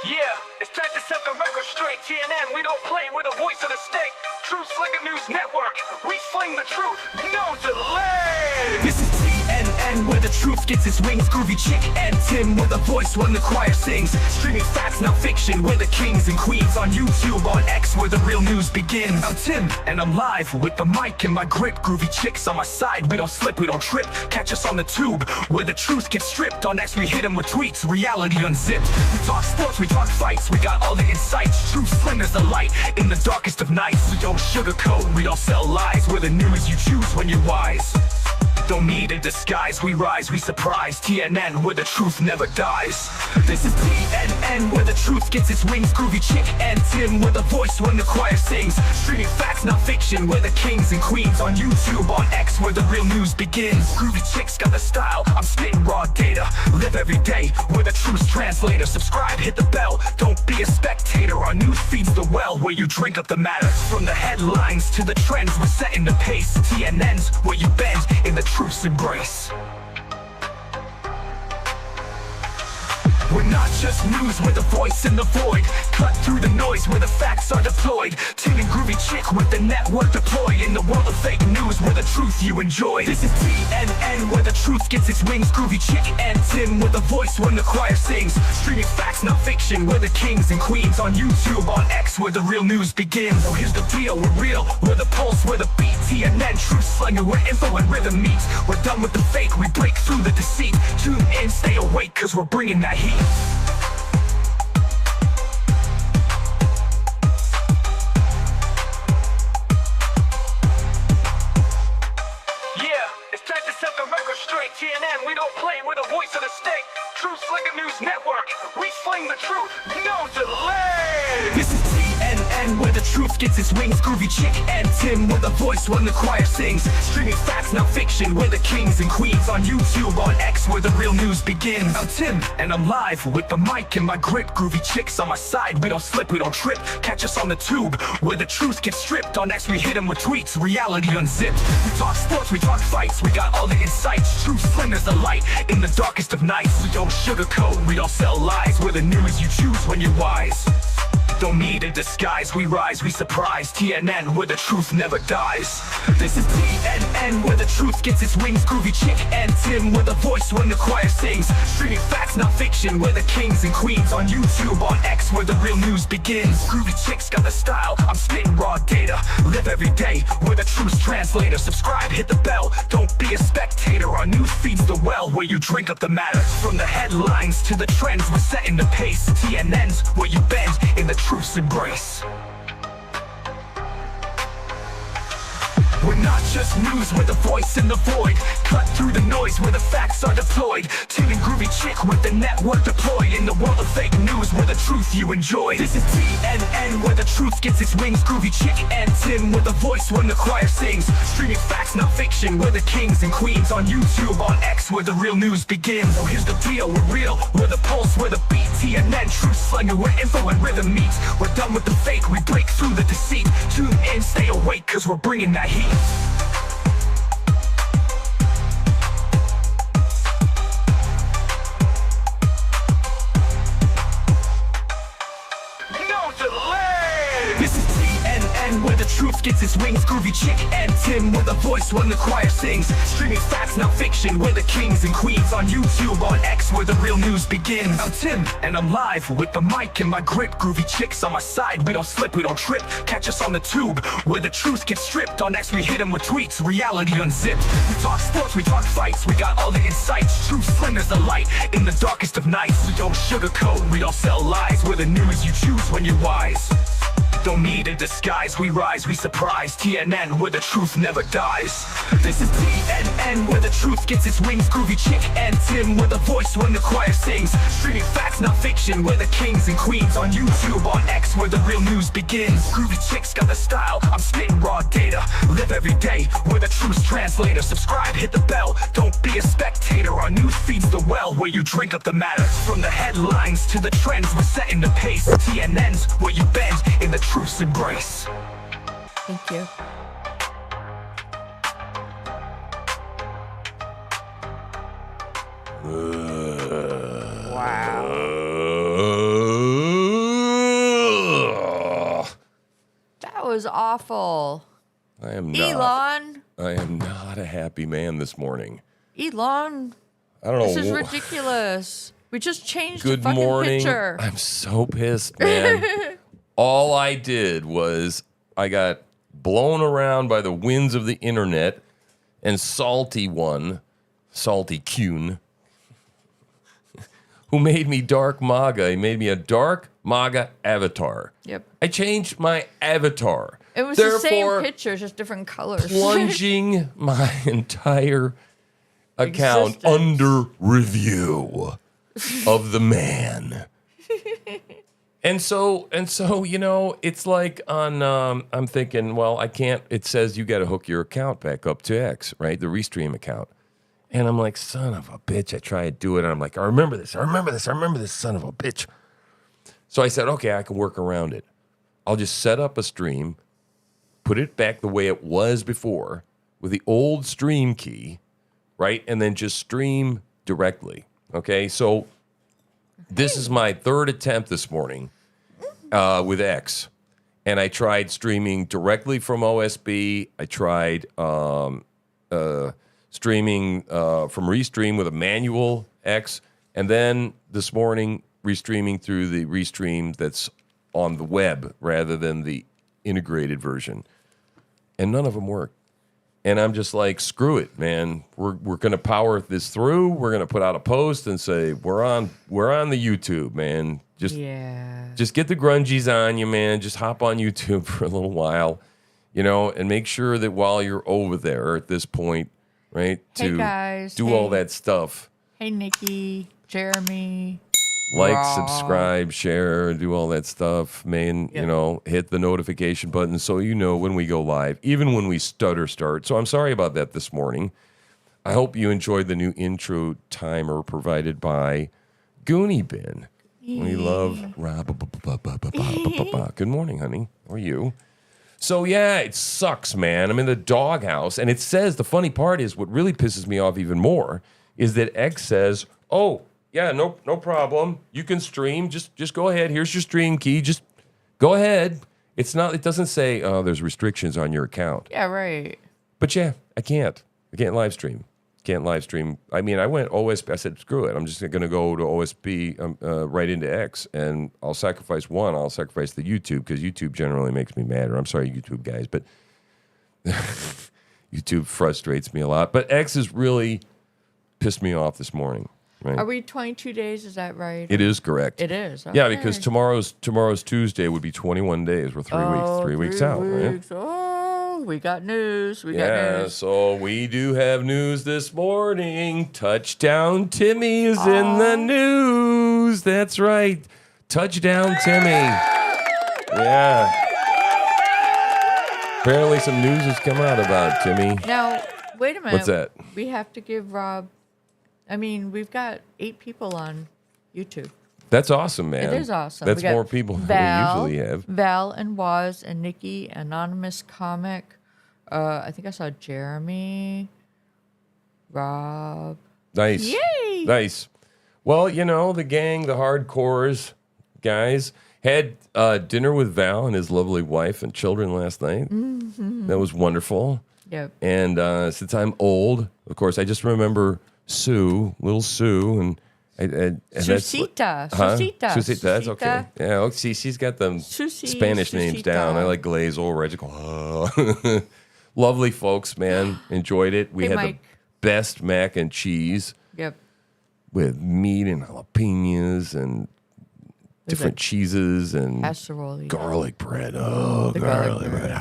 Yeah, it's time to set the record straight. TNN, we don't play, we're the voice of the state. True Slinger News Network, we sling the truth, no delay. This is TNN, where the truth gets its wings. Groovy Chick and Tim, where the voice when the choir sings. Streaming facts, not fiction, we're the kings and queens. On YouTube, on X, where the real news begins. I'm Tim, and I'm live with the mic in my grip. Groovy Chicks on my side, we don't slip, we don't trip. Catch us on the tube, where the truth gets stripped. On X, we hit 'em with tweets, reality unzipped. We talk sports, we talk fights, we got all the insights. True Slinger's the light in the darkest of nights. We don't sugarcoat, we don't sell lies. We're the news you choose when you're wise. Don't need a disguise, we rise, we surprise. TNN, where the truth never dies. This is TNN, where the truth gets its wings. Groovy Chick and Tim, where the voice when the choir sings. Streaming facts, not fiction, we're the kings and queens. On YouTube, on X, where the real news begins. Groovy Chick's got the style, I'm spitting raw data. Live every day, we're the truth's translator. Subscribe, hit the bell, don't be a spectator. Our news feeds the well, where you drink up the matter. From the headlines to the trends, we're setting the pace. TNN's where you bend in the truth's embrace. We're not just news, we're the voice in the void. Cut through the noise where the facts are deployed. Tim and Groovy Chick with the network deployed. In the world of fake news, where the truth you enjoy. This is TNN, where the truth gets its wings. Groovy Chick and Tim with the voice when the choir sings. Streaming facts, not fiction, we're the kings and queens. On YouTube, on X, where the real news begins. So here's the deal, we're real, we're the pulse, we're the beat. TNN, True Slinger, where info and rhythm meets. We're done with the fake, we break through the deceit. Tune in, stay awake, cause we're bringing that heat. TNN, we don't play, we're the voice of the state. True Slinger News Network, we sling the truth, no delay. This is TNN, where the truth gets its wings. Groovy Chick and Tim, where the voice when the choir sings. Streaming facts, not fiction, we're the kings and queens. On YouTube, on X, where the real news begins. I'm Tim, and I'm live with the mic in my grip. Groovy Chicks on my side, we don't slip, we don't trip. Catch us on the tube, where the truth gets stripped. On X, we hit 'em with tweets, reality unzipped. We talk sports, we talk fights, we got all the insights. True Slinger's the light in the darkest of nights. We don't sugarcoat, we don't sell lies. We're the news you choose when you're wise. Don't need a disguise, we rise, we surprise. TNN, where the truth never dies. This is TNN, where the truth gets its wings. Groovy Chick and Tim, where the voice when the choir sings. Streaming facts, not fiction, we're the kings and queens. On YouTube, on X, where the real news begins. Groovy Chick's got the style, I'm spitting raw data. Live every day, we're the truth's translator. Subscribe, hit the bell, don't be a spectator. Our news feeds the well, where you drink up the matter. From the headlines to the trends, we're setting the pace. TNN's where you bend in the truth's embrace. We're not just news, we're the voice in the void. Cut through the noise where the facts are deployed. Tim and Groovy Chick with the network deployed. In the world of fake news, where the truth you enjoy. This is TNN, where the truth gets its wings. Groovy Chick and Tim with the voice when the choir sings. Streaming facts, not fiction, we're the kings and queens. On YouTube, on X, where the real news begins. So here's the deal, we're real, we're the pulse, we're the beat. TNN, True Slinger, where info and rhythm meets. We're done with the fake, we break through the deceit. Tune in, stay awake, cause we're bringing that heat. This is TNN, where the truth gets its wings. Groovy Chick and Tim, where the voice when the choir sings. Streaming facts, not fiction, we're the kings and queens. On YouTube, on X, where the real news begins. I'm Tim, and I'm live with the mic in my grip. Groovy Chicks on my side, we don't slip, we don't trip. Catch us on the tube, where the truth gets stripped. On X, we hit 'em with tweets, reality unzipped. We talk sports, we talk fights, we got all the insights. True Slinger's the light in the darkest of nights. We don't sugarcoat, we don't sell lies. We're the news you choose when you're wise. Don't need a disguise, we rise, we surprise. TNN, where the truth never dies. This is TNN, where the truth gets its wings. Groovy Chick and Tim, where the voice when the choir sings. Streaming facts, not fiction, we're the kings and queens. On YouTube, on X, where the real news begins. Groovy Chick's got the style, I'm spitting raw data. Live every day, we're the truth's translator. Subscribe, hit the bell, don't be a spectator. Our news feeds the well, where you drink up the matter. From the headlines to the trends, we're setting the pace. TNN's where you bend in the truth's embrace. Thank you. Wow. was awful. I am not. Elon. I am not a happy man this morning. Elon. I don't know. This is ridiculous. We just changed the Good fucking morning. picture. I'm so pissed, man. All I did was I got blown around by the winds of the internet, and Salty Kuhn, who made me dark MAGA. He made me a dark MAGA avatar. Yep. I changed my avatar. It was the same Therefore, picture, just different colors. plunging my entire account Existence. under review of the man. And so, you know, it's like on, I'm thinking, well, I can't, it says you got to hook your account back up to X, right? The Restream account. And I'm like, son of a bitch. I try to do it. And I'm like, I remember this, son of a bitch. So I said, okay, I can work around it. I'll just set up a stream, put it back the way it was before with the old stream key, right? And then just stream directly. Okay, so this is my third attempt this morning with X. And I tried streaming directly from OSB. I tried streaming from Restream with a manual X. And then this morning, restreaming through the Restream that's on the web rather than the integrated version. And none of them work. And I'm just like, screw it, man. We're going to power this through. We're going to put out a post and say, we're on the YouTube, man. Just get the grungies on you, man. Just hop on YouTube for a little while, you know, and make sure that while you're over there at this point, right, Hey, to guys. do Hey. all that stuff. Hey, Nikki, Jeremy. Like, Rob. subscribe, share, do all that stuff, man. Yep. You know, hit the notification button so you know when we go live, even when we stutter start. So I'm sorry about that this morning. I hope you enjoyed the new intro timer provided by Goonie Bin. We love Rob. Good morning, honey. How are you? So, yeah, it sucks, man. I'm in the doghouse, and it says, the funny part is what really pisses me off even more is that X says, oh, yeah, no problem. You can stream. Just go ahead. Here's your stream key. Just go ahead. It doesn't say, oh, there's restrictions on your account. Yeah, right. But yeah, I can't live stream. I mean, I went OSB. I said, screw it. I'm just going to go to OSB right into X, and I'll sacrifice one. I'll sacrifice the YouTube because YouTube generally makes me madder. I'm sorry, YouTube guys, but YouTube frustrates me a lot. But X has really pissed me off this morning. Right? Are we 22 days? Is that right? It is correct. It is. Yeah, Okay. because tomorrow's Tuesday would be 21 days. We're 3 weeks out, right? Oh, we got news. We got Yeah, news. so we do have news this morning. Touchdown Timmy is in the news. That's right. Touchdown Timmy. Yeah. Apparently some news has come out about Timmy. Now, wait a minute. What's that? We have to give Rob. I mean, we've got 8 people on YouTube. That's awesome, man. It is awesome. That's We got more people than Val, we usually have. Val and Waz and Nikki, Anonymous Comic. I think I saw Jeremy, Rob. Nice. Yay! Nice. Well, you know, the gang, the hardcores, guys, had dinner with Val and his lovely wife and children last night. Mm-hmm. That was wonderful. Yep. And since I'm old, of course, I just remember little Sue, and Susita. Susita, Susita. that's okay. Yeah, oh, see, she's got them Susi, Spanish names Susita. down. I like Glaze or Regical. Lovely folks, man. Enjoyed it. We Hey, had Mike. the best mac and cheese Yep. with meat and jalapenos and different it cheeses and Casserole. garlic bread. Oh, The garlic bread.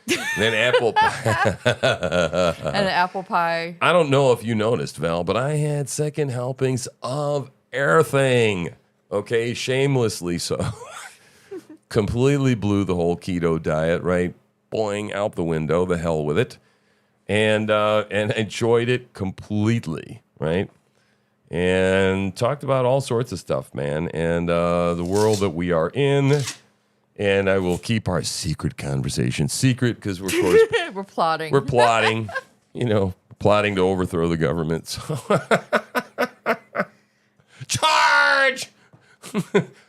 And then apple pie. And an apple pie. I don't know if you noticed, Val, but I had second helpings of everything. Okay, shamelessly so. Completely blew the whole keto diet, right? Boing, out the window, the hell with it. And enjoyed it completely, right? And talked about all sorts of stuff, man. And the world that we are in. And I will keep our secret conversation secret because we're, of course, We're plotting. we're plotting, plotting to overthrow the government. So charge!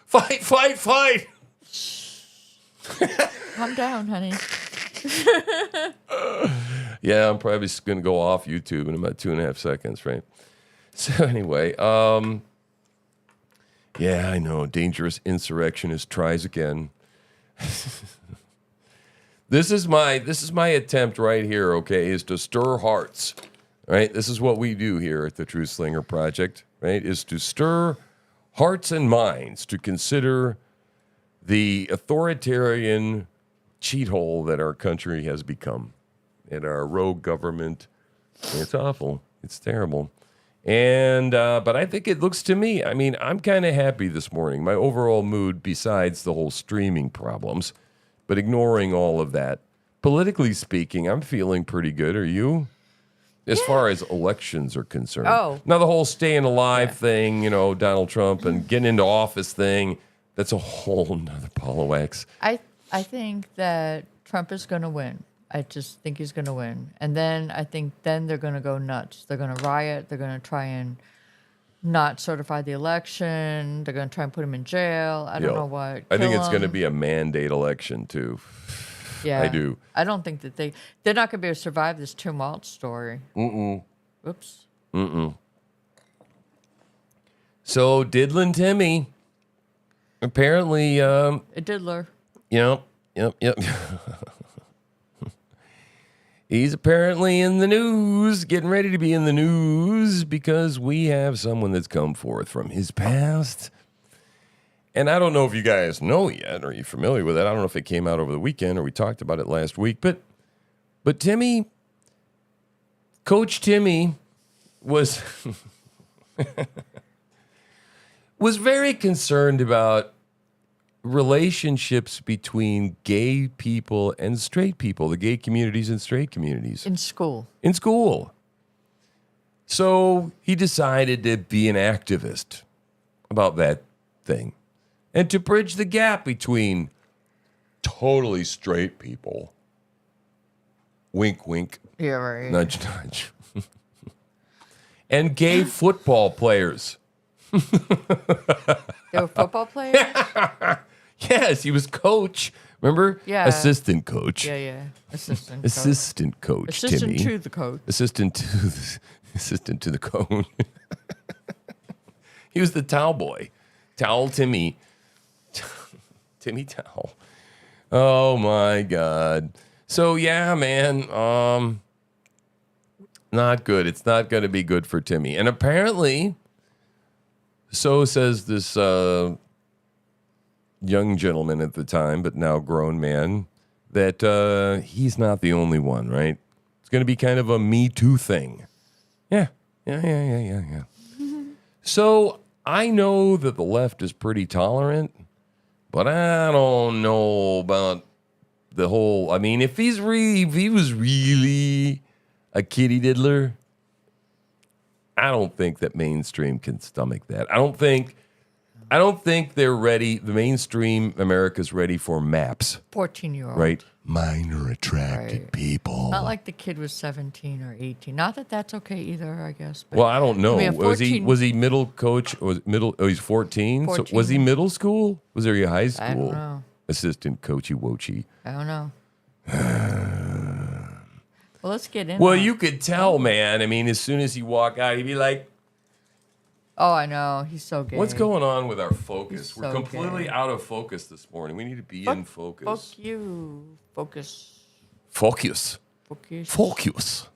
Fight! Calm down, honey. Yeah, I'm probably just going to go off YouTube in about 2.5 seconds, right? So anyway, yeah, I know. Dangerous insurrectionist tries again. This is my attempt right here, okay, is to stir hearts, right? This is what we do here at the Truth Slinger Project, right? Is to stir hearts and minds to consider the authoritarian cheat hole that our country has become and our rogue government. It's awful. It's terrible. And but I think it looks to me, I mean, I'm kind of happy this morning. My overall mood, besides the whole streaming problems, but ignoring all of that, politically speaking, I'm feeling pretty good. Are you? As far as elections are concerned. Oh. Now, the whole staying alive thing, you know, Donald Trump and getting into office thing, that's a whole nother ball of wax. I think that Trump is going to win. I just think he's going to win. And then I think then they're going to go nuts. They're going to riot. They're going to try and not certify the election. They're going to try and put him in jail. I don't know what. I think Kill it's going to him. be a mandate election, too. Yeah. I do. I don't think that they're not going to be able to survive this Tim Walz story. Oops. So, Diddlin' Timmy, apparently, A diddler. Yep. He's apparently in the news, getting ready to be in the news because we have someone that's come forth from his past. And I don't know if you guys know yet, or are you familiar with it? I don't know if it came out over the weekend or we talked about it last week, but Timmy, Coach Timmy was was very concerned about relationships between gay people and straight people, the gay communities and straight communities. In school. In school. So he decided to be an activist about that thing and to bridge the gap between totally straight people, wink, wink, Yeah, right. nudge, nudge, and gay football players. They were football players? Yes, he was coach. Remember? Yeah. Assistant coach. Yeah. Assistant coach. Assistant coach, Assistant Timmy. to the coach. Assistant to the coach. He was the towel boy. Towel Timmy. Timmy Towel. Oh my God. So yeah, man. Not good. It's not going to be good for Timmy. And apparently, so says this young gentleman at the time, but now grown man, that he's not the only one, right? It's going to be kind of a Me Too thing. Yeah. So I know that the left is pretty tolerant, but I don't know about the whole. I mean, if he was really a kitty diddler, I don't think that mainstream can stomach that. I don't think they're ready. The mainstream America's ready for MAPS, 14-year-old. right? Minor attracted Right. people. Not like the kid was 17 or 18. Not that that's okay either, I guess. But Well, I don't know. I mean, a Was he middle coach? Was middle? Oh, he's 14. So was he 14. middle school? Was there a high school? I don't know. Assistant coachy woachy. I don't know. Well, let's get in. Well, on it. you could tell, man. I mean, as soon as he walked out, he'd be like, Oh, I know. He's so gay. "What's going on with our focus? He's We're so completely gay. out of focus this morning. We need to be in focus. Fuck you. Focus. Focus. Focus. Focus."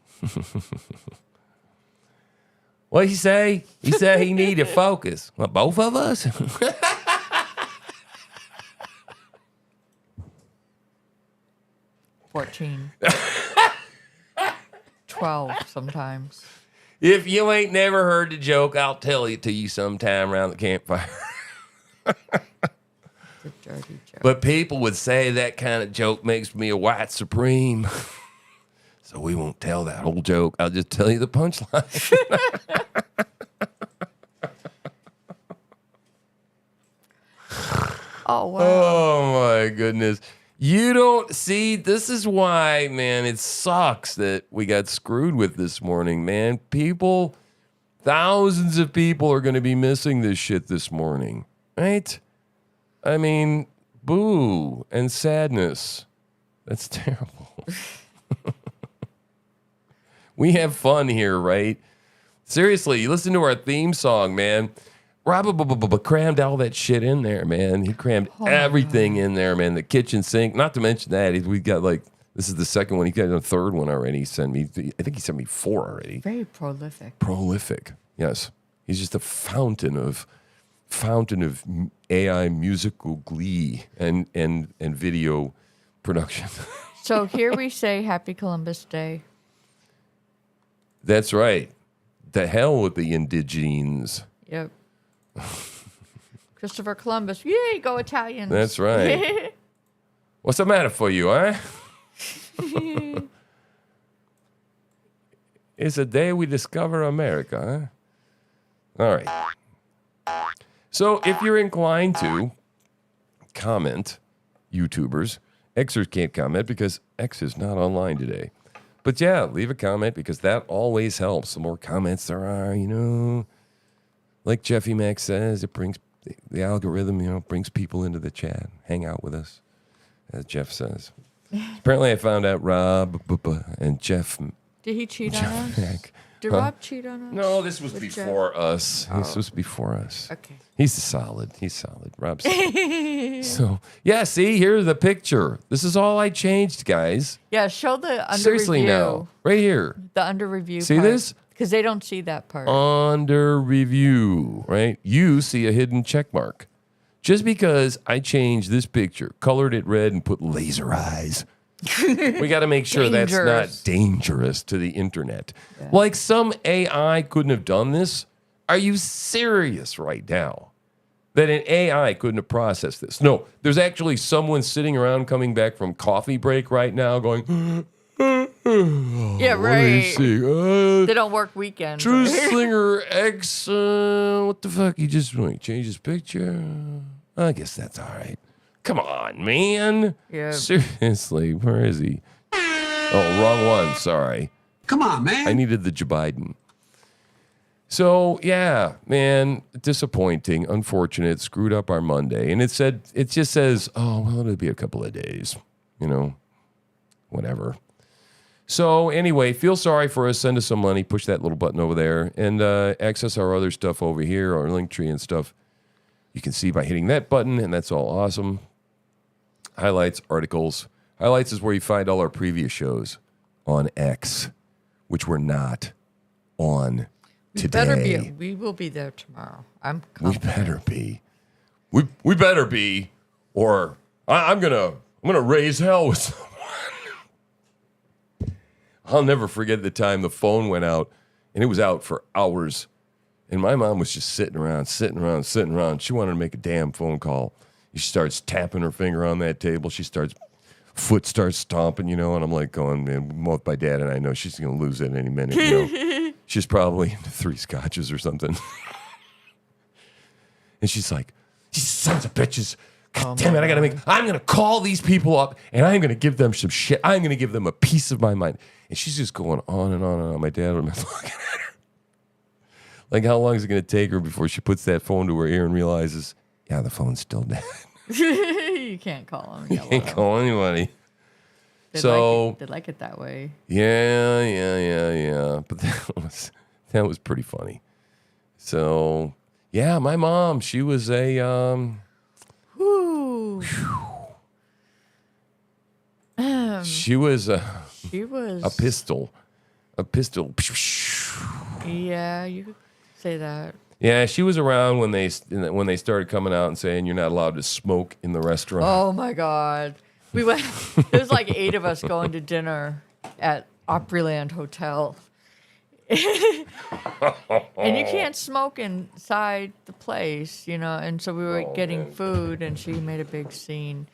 What'd he say? He said he needed focus. Well, both of us? 14. 12 sometimes. If you ain't never heard the joke, I'll tell it to you sometime around the campfire. The dirty joke. But people would say that kind of joke makes me a white supreme. So we won't tell that whole joke. I'll just tell you the punchline. Oh, wow. Oh my goodness. You don't see, this is why, man, it sucks that we got screwed with this morning, man. People, thousands of people are going to be missing this shit this morning, right? I mean, boo and sadness. That's terrible. We have fun here, right? Seriously, you listen to our theme song, man. Rob crammed all that shit in there, man. He crammed everything in there, man. The kitchen sink. Not to mention that we got like this is the second one. He got a third one already. He sent me. I think he sent me 4 already. Very prolific. Prolific, yes. He's just a fountain of AI musical glee and video production. So here we say Happy Columbus Day. That's right. The hell with the indigenes. Yep. Christopher Columbus. Yay, go Italians. That's right. What's the matter for you, huh? It's a day we discover America, huh? All right. So if you're inclined to comment, YouTubers, Xers can't comment because X is not online today. But yeah, leave a comment because that always helps. The more comments there are, like Jeffy Max says, it brings the algorithm, brings people into the chat, hang out with us, as Jeff says. Apparently I found out Rob and Jeff. Did he cheat on us? Mac. Did Rob cheat on us? No, this was With before us. This was before us. Okay. He's solid. Rob's solid. So, yeah, see, here's the picture. This is all I changed, guys. Yeah, show the under Seriously review. now. Right here. The under review. See this? Because they don't see that part. Under review, right? You see a hidden check mark. Just because I changed this picture, colored it red, and put laser eyes. We got to make sure that's not dangerous to the internet. Yeah. Like some AI couldn't have done this. Are you serious right now? That an AI couldn't have processed this? No, there's actually someone sitting around coming back from coffee break right now going, yeah, right. They don't work weekends. True Slinger X, what the fuck? He just changed his picture? I guess that's all right. Come on, man. Yeah. Seriously, where is he? Oh, wrong one. Sorry. Come on, man. I needed the Joe Biden. So, yeah, man, disappointing, unfortunate, screwed up our Monday. And it just says, oh, well, it'll be a couple of days, whatever. So, anyway, feel sorry for us. Send us some money. Push that little button over there and access our other stuff over here, our link tree and stuff. You can see by hitting that button, and that's all awesome. Highlights, articles. Highlights is where you find all our previous shows on X, which we're not on today. We will be there tomorrow. I'm confident. We better be. We better be, or I'm gonna raise hell with someone. I'll never forget the time the phone went out, and it was out for hours. And my mom was just sitting around. She wanted to make a damn phone call. She starts tapping her finger on that table. Foot starts stomping, and I'm like going, man, both my dad and I know she's going to lose it any minute, She's probably into 3 scotches or something. And she's like, these sons of bitches. God damn it, I'm going to call these people up and I'm going to give them some shit. I'm going to give them a piece of my mind. And she's just going on and on and on. My dad was looking at her. Like, how long is it going to take her before she puts that phone to her ear and realizes, yeah, the phone's still dead. You can't call them. You can't call anybody. They like it that way. Yeah. But that was pretty funny. So, yeah, my mom, she was a... She was a pistol. A pistol. Yeah, you could say that. Yeah, she was around when they started coming out and saying you're not allowed to smoke in the restaurant. Oh my God, we went. There was like 8 of us going to dinner at Opryland Hotel, and you can't smoke inside the place, And so we were getting food, and she made a big scene.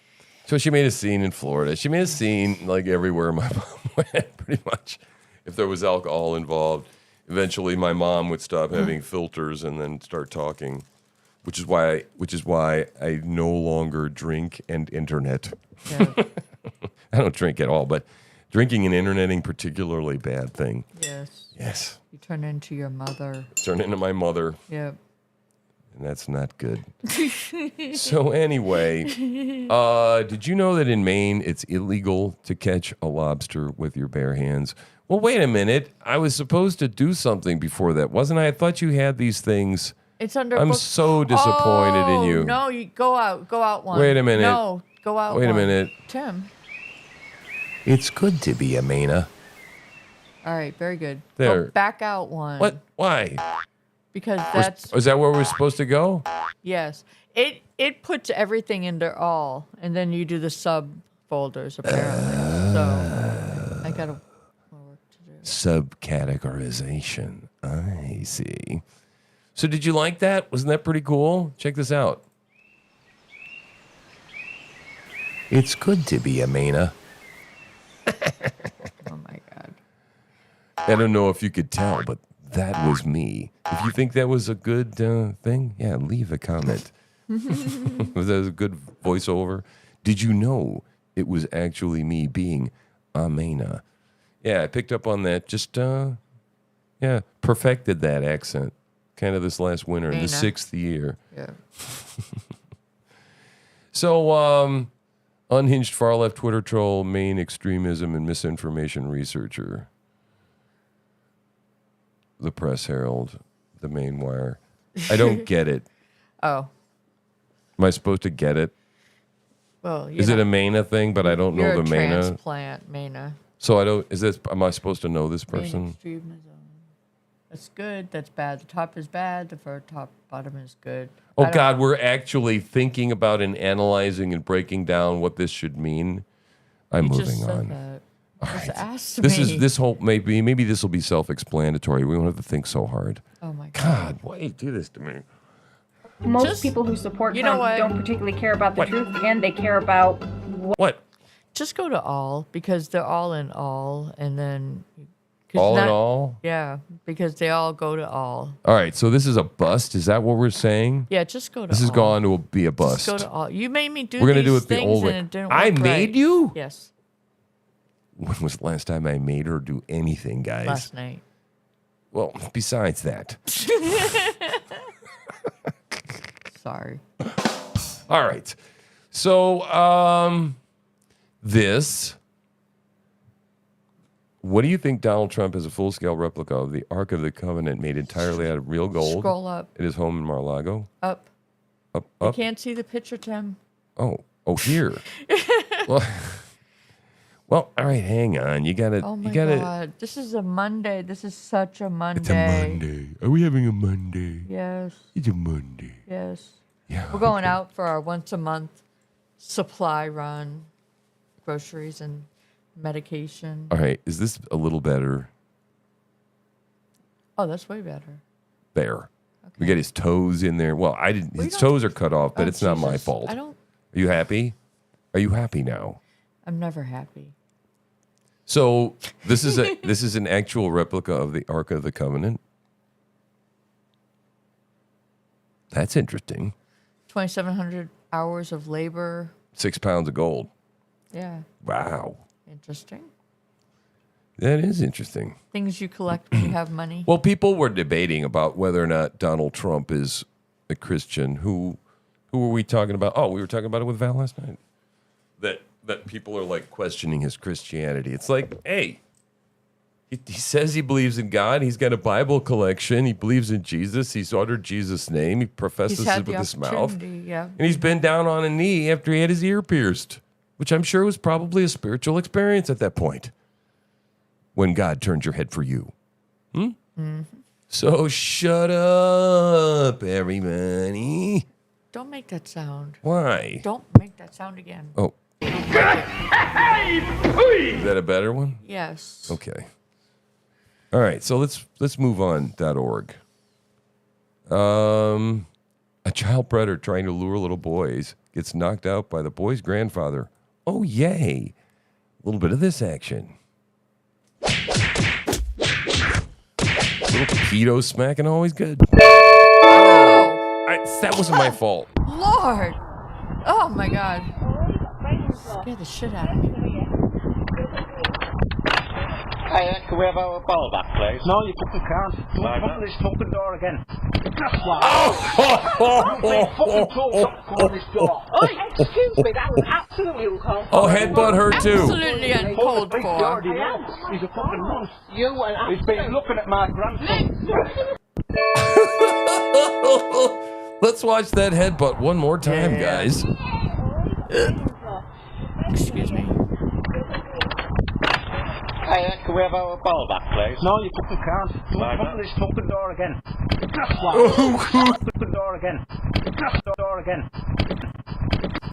So she made a scene in Florida. She made a scene like everywhere my mom went, pretty much. If there was alcohol involved. Eventually, my mom would stop having filters and then start talking, which is why I no longer drink and internet. Yeah. I don't drink at all, but drinking and interneting, particularly bad thing. Yes. Yes. You turn into your mother. Turn into my mother. Yep. and that's not good. So anyway, did you know that in Maine it's illegal to catch a lobster with your bare hands? Well, wait a minute. I was supposed to do something before that, wasn't I? I thought you had these things. It's under. I'm so disappointed in you. No, you go out one. Wait a minute. No, go out. Wait a one. minute. Tim. It's good to be a Maina. All right, very good. There. Go back out one. What? Why? Because that's Is that where we're supposed to go? yes. It puts everything into all, and then you do the subfolders apparently. So I got more work to do. Subcategorization. I see. So did you like that? Wasn't that pretty cool? Check this out. It's good to be a Maina. Oh my god. I don't know if you could tell, but that was me. If you think that was a good thing, yeah, leave a comment. Was that a good voiceover? Did you know it was actually me being a Maina? Yeah, I picked up on that. Just, perfected that accent kind of this last winter in the Maina. 6th year. Yeah. So, unhinged far-left Twitter troll, Maine extremism and misinformation researcher. The Press Herald, the Maine Wire. I don't get it. Oh. Am I supposed to get it? Well, Is it a Maina thing, but I don't know you're the a Maina? transplant, Maina. So I don't, am I supposed to know this Maine person? extremism. That's good. That's bad. The top is bad. The bottom is good. Oh I don't- God, we're actually thinking about and analyzing and breaking down what this should mean. I'm You moving just said on. that. All Just right. ask This me. is this whole maybe this will be self-explanatory. We won't have to think so hard. Oh my god. God, why do you do this to me? Most Just- people who support you know Trump what? don't particularly care about the What? truth, and they care about What? Just go to all because they're all in all, and then 'cause All in not- all? Yeah, because they all go to all. All right, so this is a bust. Is that what we're saying? Yeah, just go to. This is all. going to be a bust. Just go to all. You made me do. We're gonna do these it the things old and way. it didn't I work made right. you? Yes, When was the last time I made her do anything, guys? last night. Well, besides that. Sorry. All right. So, this. What do you think Donald Trump is a full-scale replica of the Ark of the Covenant made entirely out of real gold Scroll up. at his home in Mar-a-Lago? Up. Up, You up. can't see the picture, Tim. Oh, here. well, well, all right, hang on. You gotta, Oh my you gotta. god. This is a Monday. This is such a Monday. It's a Monday. Are we having a Monday? Yes. It's a Monday. Yes. Yeah. We're going out for our once a month supply run, groceries and medication. All right. Is this a little better? Oh, that's way better. There. We Okay. got his toes in there. Well, I didn't. We His don't- toes are cut off, but Oh, it's not my Jesus. fault. I don't. Are you happy? Are you happy now? I'm never happy. So this is an actual replica of the Ark of the Covenant. That's interesting. 2,700 hours of labor. 6 pounds of gold. Yeah. Wow. Interesting. That is interesting. Things you collect when you have money. Well, people were debating about whether or not Donald Trump is a Christian. Who were we talking about? Oh, we were talking about it with Val last night. That people are like questioning his Christianity. It's like, hey, he says he believes in God. He's got a Bible collection. He believes in Jesus. He's uttered Jesus' name. He professes He's it had with the his mouth. opportunity. Yeah. And he's been down on a knee after he had his ear pierced, which I'm sure was probably a spiritual experience at that point. When God turns your head for you. So shut up, everybody. Don't make that sound. Why? Don't make that sound again. Oh. Is that a better one? Yes. Okay. All right, so let's move on. .org. A child predator trying to lure little boys gets knocked out by the boy's grandfather. Oh, yay. A little bit of this action. Little pedo smacking, always good. That wasn't my fault. Lord. Oh my God. Scared the shit out of me. Hey, can we have our ball back, please? No, you fucking can't. Don't Why come not? to this fucking door again. That's why. Oh, Being fucking told not to come on this door. Excuse me, that was absolutely uncalled for. oh, headbutt her too. Absolutely uncalled Police, he for. already knows. He's a fucking nonce. You and He's been looking at my grandson. Let's watch that headbutt one more time, Yeah. guys. Excuse me. Hey, can we have our ball back, please? No, you fucking can't. Don't Why come not? to this fucking door again. That's why. Fucking door again. That's the door again.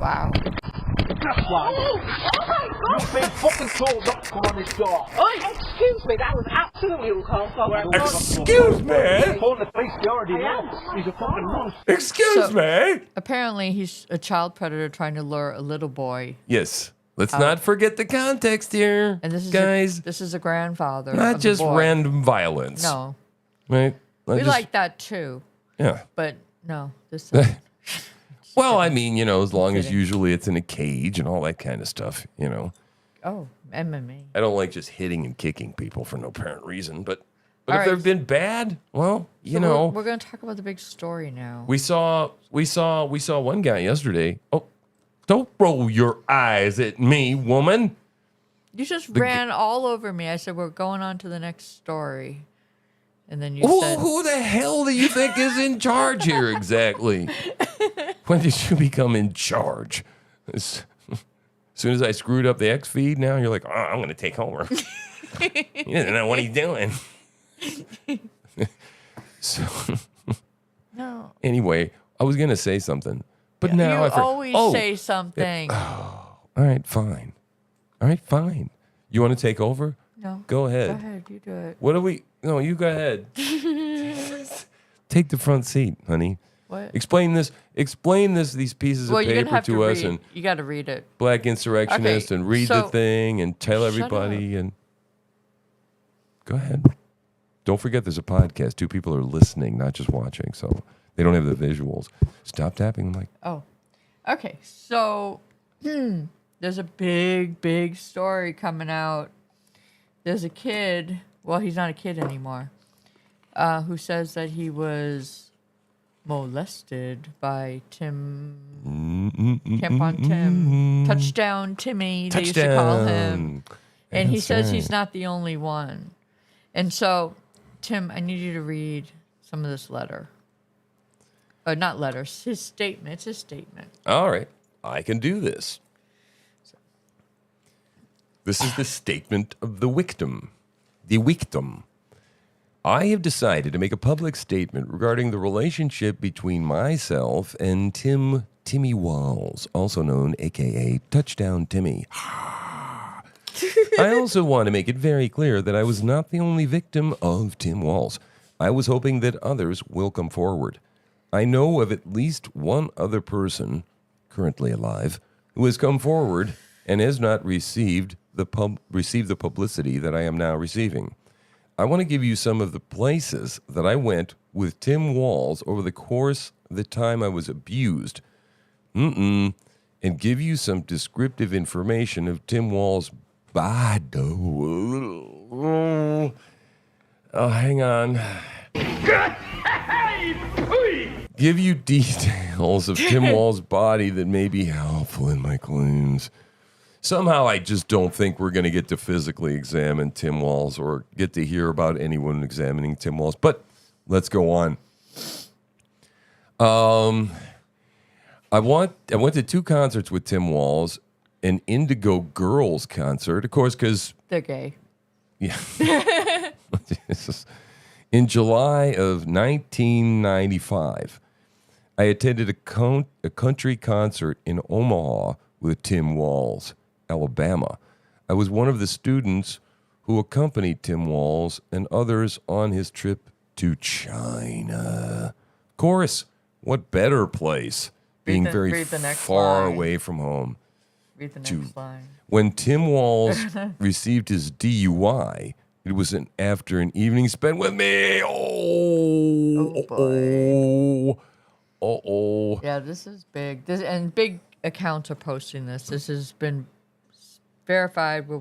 Wow. That's why. You've been fucking told not to come on this door. excuse me, that was absolutely uncalled for. Excuse me. Phone the police, they already know. He's a fucking nonce. Excuse So- me. Apparently, he's a child predator trying to lure a little boy. Yes. Let's not forget the context here, And this is guys. this is a grandfather. Not of just the boy. random violence. No, Right? we like that too, Yeah. but no, this. Well, I mean, as long as kidding. usually it's in a cage and all that kind of stuff, Oh, MMA. I don't like just hitting and kicking people for no apparent reason, but All if right. they've been bad, well, So we're going to talk about the big story now. we saw one guy yesterday. Oh, don't roll your eyes at me, woman. You just ran all over me. I said we're going on to the next story, and then you Who, said who the hell do you think is in charge here exactly? When did you become in charge? As soon as I screwed up the X feed, now you're like, oh, I'm going to take over. He doesn't know what he's doing. So no. anyway, I was going to say something, but now You I forgot. always Oh, say something. all right, fine. All right, fine. You want to take over? No. Go ahead. Go ahead. You do it. What do we? No, you go ahead. Take the front seat, honey. What? Explain this. These pieces Well, of you're gonna paper have to to us read. and You got to read it. Black Insurrectionist Okay, and read the so- thing and tell Shut everybody and go ahead. Don't forget there's a podcast. 2 people are listening, not just watching, so they don't have the visuals. Stop tapping the mic. Oh, okay. So there's a big story coming out. There's a kid. Well, he's not a kid anymore. Who says that he was molested by Tim Camp on Tim, Touchdown Timmy. They used to call him. Touchdown. And he That's says right. he's not the only one. And so, Tim, I need you to read some of this letter. Not letters, his statement. It's his statement. All right, I can do this. This is the statement of the victim. The victim. I have decided to make a public statement regarding the relationship between myself and Timmy Walls, also known aka Touchdown Timmy. I also want to make it very clear that I was not the only victim of Tim Walls. I was hoping that others will come forward. I know of at least one other person, currently alive, who has come forward and has not received the publicity that I am now receiving. I want to give you some of the places that I went with Tim Walls over the course of the time I was abused. And give you some descriptive information of Tim Walls' body. Oh, hang on. Give you details of Tim Wall's body that may be helpful in my claims. Somehow I just don't think we're going to get to physically examine Tim Walls or get to hear about anyone examining Tim Walls. But let's go on. I went to 2 concerts with Tim Walls, an Indigo Girls concert, of course, because They're gay. yeah. In July of 1995, I attended a country concert in Omaha with Tim Walls, Alabama. I was one of the students who accompanied Tim Walls and others on his trip to China. Of course, what better place being very read the next far line. away from home? Read the To- next line. When Tim Walls received his DUI, it was after an evening spent with me. Oh. Yeah, this is big. And big accounts are posting this. This has been verified. The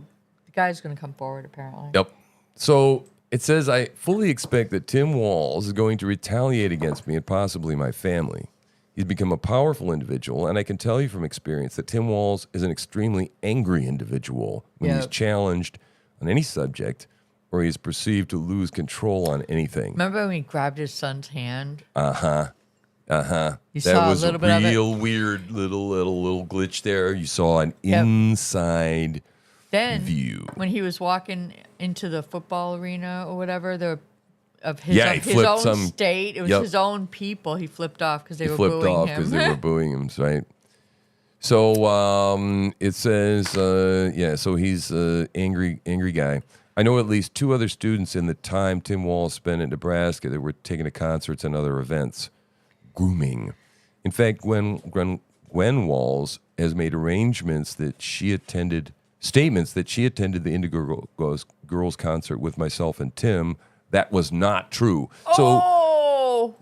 guy's going to come forward, apparently. Yep. So it says, I fully expect that Tim Walz is going to retaliate against me and possibly my family. He's become a powerful individual, and I can tell you from experience that Tim Walz is an extremely angry individual when he's Yep. challenged on any subject or he's perceived to lose control on anything. Remember when he grabbed his son's hand? You You that saw was a little bit of it. real weird little glitch there. You saw an Yep. inside Then view. when he was walking into the football arena or whatever, of his, Yeah, he of his flipped own some- state, it was Yep. his own people. He flipped off because they He were flipped booing off him. because they were booing him, right? So it says, so he's an angry guy. I know at least 2 other students in the time Tim Walz spent in Nebraska that were taken to concerts and other events. Grooming. In fact, Gwen Walz has made statements that she attended the Indigo Girls concert with myself and Tim. That was not true. So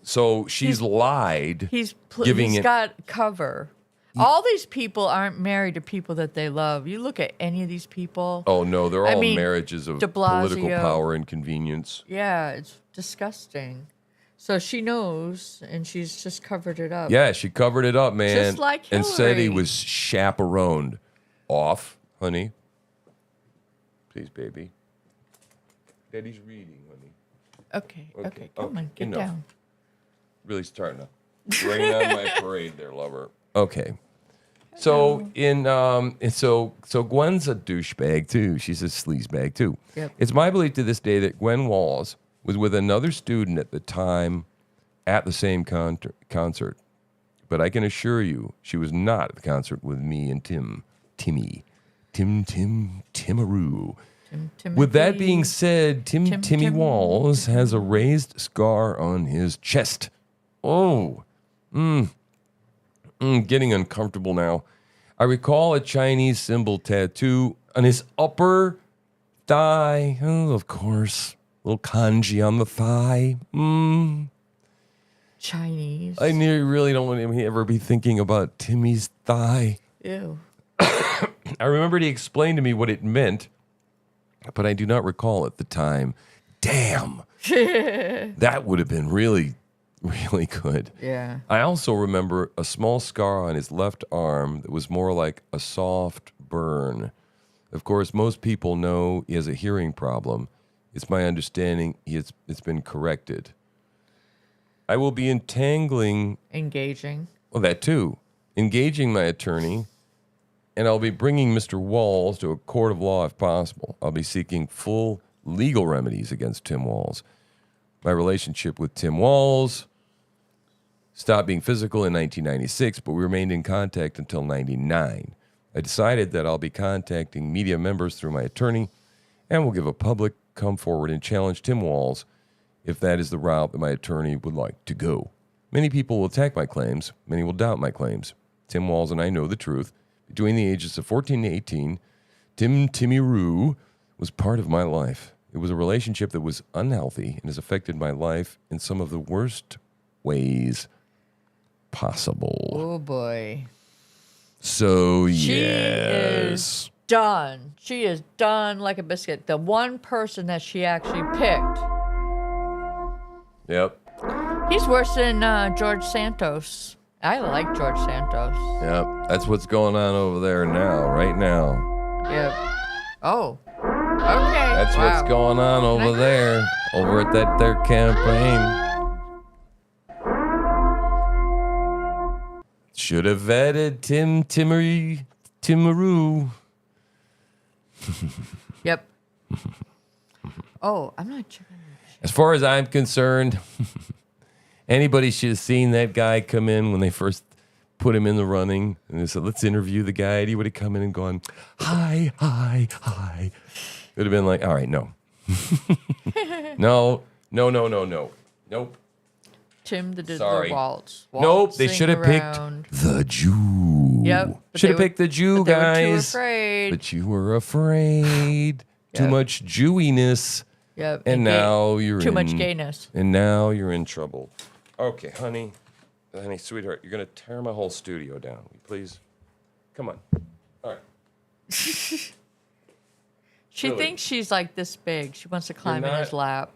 she's lied. He's giving it. got cover. All these people aren't married to people that they love. You look at any of these people. Oh no, they're I all mean, marriages of de Blasio. political power and convenience. Yeah, it's disgusting. So she knows, and she's just covered it up. Yeah, she covered it up, man. Just like and said he Hillary. was chaperoned. Off, honey. Please, baby. Daddy's reading, honey. Okay, come on, get enough. down. Really starting to rain on my parade there, lover. Okay. So so Gwen's a douchebag too. She's a sleazebag too. Yep. It's my belief to this day that Gwen Walz was with another student at the time at the same concert. But I can assure you she was not at the concert with me and Timaroo. With that being said, Timmy Walz has a raised scar on his chest. Oh, getting uncomfortable now. I recall a Chinese symbol tattoo on his upper thigh. Oh, of course. Little kanji on the thigh. Chinese. I really don't want him to ever be thinking about Timmy's thigh. Ew. I remembered he explained to me what it meant, but I do not recall at the time. Damn. That would have been really, really good. Yeah. I also remember a small scar on his left arm that was more like a soft burn. Of course, most people know he has a hearing problem. It's my understanding it's been corrected. I will be Engaging. well, that too, engaging my attorney, and I'll be bringing Mr. Walz to a court of law if possible. I'll be seeking full legal remedies against Tim Walz. My relationship with Tim Walz stopped being physical in 1996, but we remained in contact until 99. I decided that I'll be contacting media members through my attorney, and will give a public come forward and challenge Tim Walz if that is the route that my attorney would like to go. Many people will attack my claims. Many will doubt my claims. Tim Walz and I know the truth. Between the ages of 14 and 18, Timaroo was part of my life. It was a relationship that was unhealthy and has affected my life in some of the worst ways possible. Oh boy. So, She yes. is done. She is done like a biscuit. The one person that she actually picked. Yep. He's worse than George Santos. I like George Santos. Yep. That's what's going on over there now, right now. Yep. Oh. Okay. That's what's going on over there, over at that their campaign. Should have vetted Timaroo. Yep. Oh, I'm not checking. As far as I'm concerned, anybody should have seen that guy come in when they first put him in the running. And they said, let's interview the guy. And he would have come in and gone, hi. It would have been like, all right, no. No. Nope. Tim the Sorry. waltz. Nope, they should have picked around. the Jew. Yep, but Should they have were- picked the Jew, but they were too guys. afraid. But you were afraid. Too Yep. much Jewiness. Yep. And gay- now you're too much in- gayness. And now you're in trouble. Okay, honey, sweetheart, you're going to tear my whole studio down. Will you please? Come on. All right. She She thinks she's like this big. She wants to climb in his not- lap,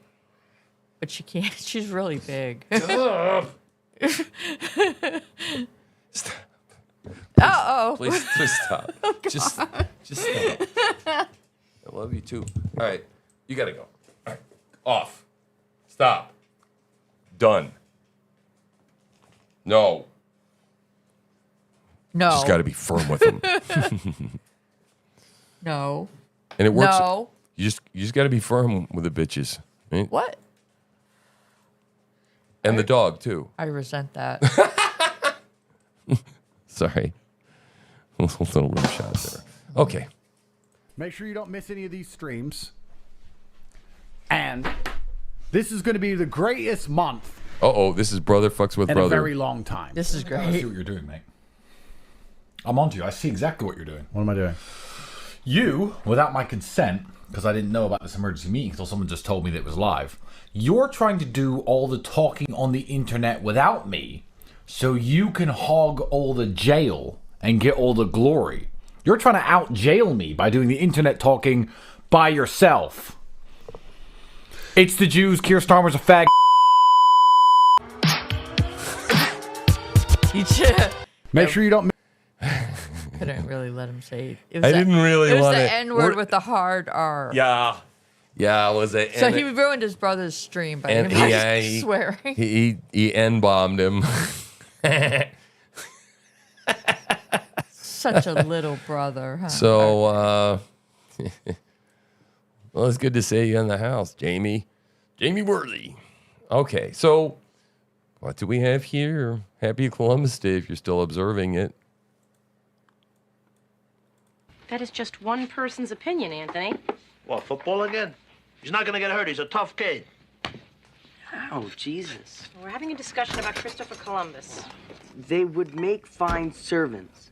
but she can't. She's really big. Uh-oh. Please stop. Just stop. I love you too. All right, you gotta go. All right, off. Stop. Done. No. No. Just got to be firm with them, No. and it works. No. You just got to be firm with the bitches, right? What? And the dog too. I resent that. Sorry, a little rim shot there. Okay. Make sure you don't miss any of these streams. And this is going to be the greatest month This is brother fucks with in brother. a very long time. This is I see great. what you're doing, mate. I'm onto you. I see exactly what you're doing. What am I doing? You, without my consent, because I didn't know about this emergency meeting until someone just told me that it was live, you're trying to do all the talking on the internet without me so you can hog all the jail and get all the glory. You're trying to out-jail me by doing the internet talking by yourself. It's the Jews. Keir Starmer's a fag. You just Make sure you don't. couldn't really let him say it. It was I the- didn't really It was want the it. N-word We're- with the hard R. Yeah, was it? So he ruined his brother's stream by and him he swearing. he n-bombed him. Such a little brother, huh? So, well, it's good to see you in the house, Jamie. Jamie Worley. Okay, so what do we have here? Happy Columbus Day if you're still observing it. That is just one person's opinion, Anthony. What, football again? He's not gonna get hurt. He's a tough kid. Oh, Jesus. We're having a discussion about Christopher Columbus. They would make fine servants.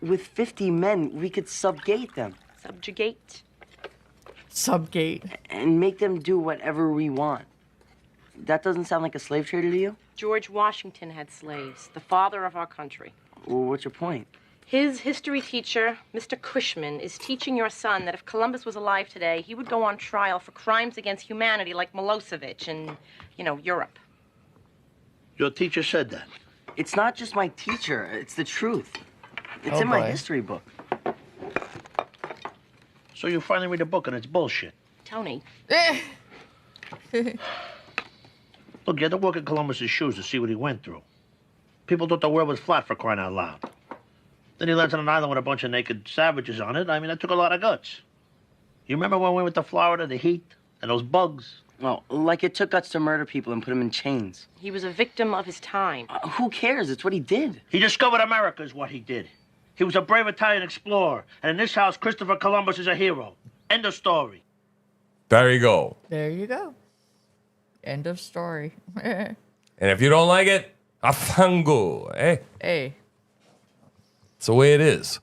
With 50 men, we could subjugate them Subjugate. Subgate. and make them do whatever we want. That doesn't sound like a slave trader to you? George Washington had slaves, the father of our country. Well, what's your point? His history teacher, Mr. Cushman, is teaching your son that if Columbus was alive today, he would go on trial for crimes against humanity like Milosevic in, Europe. Your teacher said that. It's not just my teacher, it's the truth. It's Oh, in my boy. history book. So you finally read a book and it's bullshit. Tony, Look, you had to walk in Columbus's shoes to see what he went through. People thought the world was flat, for crying out loud. Then he lands on an island with a bunch of naked savages on it. I mean, that took a lot of guts. You remember when we went to Florida, the heat, and those bugs? Well, like it took guts to murder people and put them in chains. he was a victim of his time. Who cares? It's what he did. He discovered America is what he did. He was a brave Italian explorer. And in this house, Christopher Columbus is a hero. End of story. There you go. There you go. End of story. And if you don't like it, afango, eh? Hey. It's the way it is.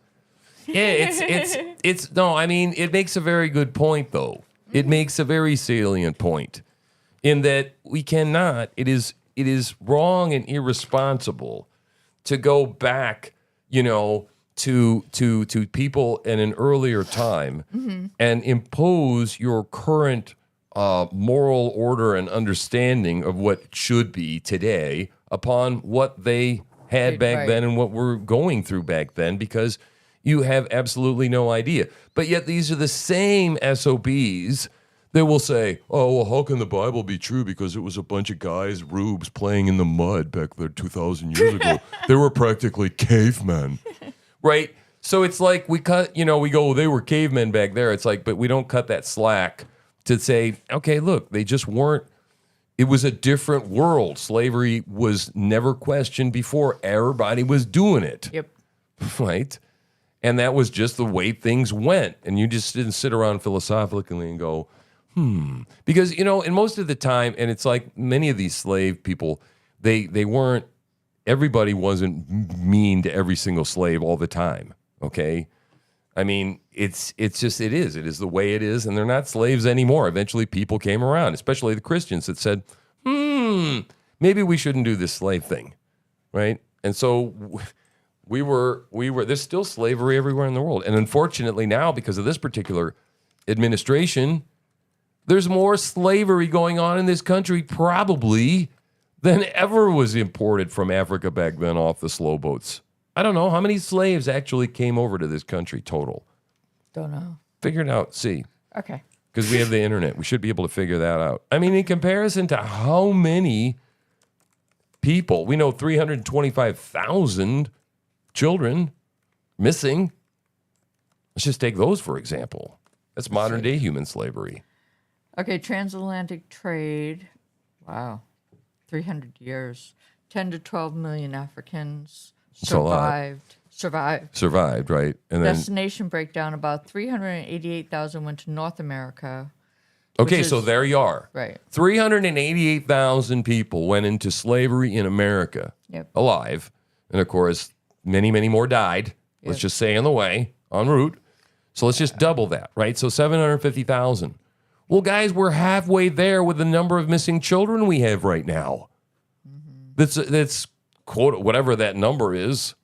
Yeah, it's no, I mean, it makes a very good point though. It makes a very salient point in that we cannot, it is wrong and irresponsible to go back, to people in an earlier time and impose your current moral order and understanding of what should be today upon what they had back then and what we're going through back then, because you have absolutely no idea. But yet these are the same SOBs that will say, oh, well, how can the Bible be true? Because it was a bunch of guys, rubes, playing in the mud back there 2,000 years ago. They were practically cavemen, right? So it's like we cut, we go, they were cavemen back there. It's like, but we don't cut that slack to say, okay, look, they just weren't. It was a different world. Slavery was never questioned before. Everybody was doing it. Yep. Right? And that was just the way things went. And you just didn't sit around philosophically and go, Because, and most of the time, and it's like many of these slave people, they weren't, everybody wasn't mean to every single slave all the time. Okay? I mean, it's just, it is the way it is, and they're not slaves anymore. Eventually people came around, especially the Christians that said, maybe we shouldn't do this slave thing, right? And so we were, there's still slavery everywhere in the world. And unfortunately now, because of this particular administration, there's more slavery going on in this country probably than ever was imported from Africa back then off the slow boats. I don't know how many slaves actually came over to this country total. Don't know. Figure it out. See. Okay. Because we have the internet. We should be able to figure that out. I mean, in comparison to how many people, we know 325,000 children missing. Let's just take those for example. That's modern day human slavery. Okay, transatlantic trade. Wow. 300 years. 10 to 12 million Africans That's a lot. survived, right? And then destination breakdown, about 388,000 went to North America. okay, which so is- there you are. Right. 388,000 people went into slavery in America. Yep. Alive. And of course, many, many more died. Let's Yep. just say on the way, en route. So let's just double that, right? So 750,000. Well, guys, we're halfway there with the number of missing children we have right now. That's quote whatever that number is,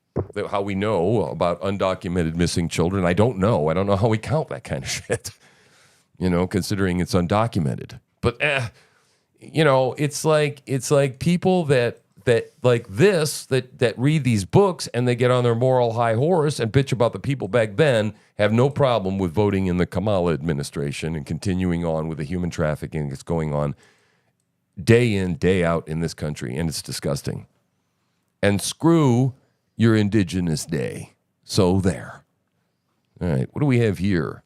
how we know about undocumented missing children. I don't know. I don't know how we count that kind of shit. Considering it's undocumented. But it's like people that like this that read these books and they get on their moral high horse and bitch about the people back then have no problem with voting in the Kamala administration and continuing on with the human trafficking that's going on day in, day out in this country, and it's disgusting. And screw your Indigenous Day. So there. All right, what do we have here?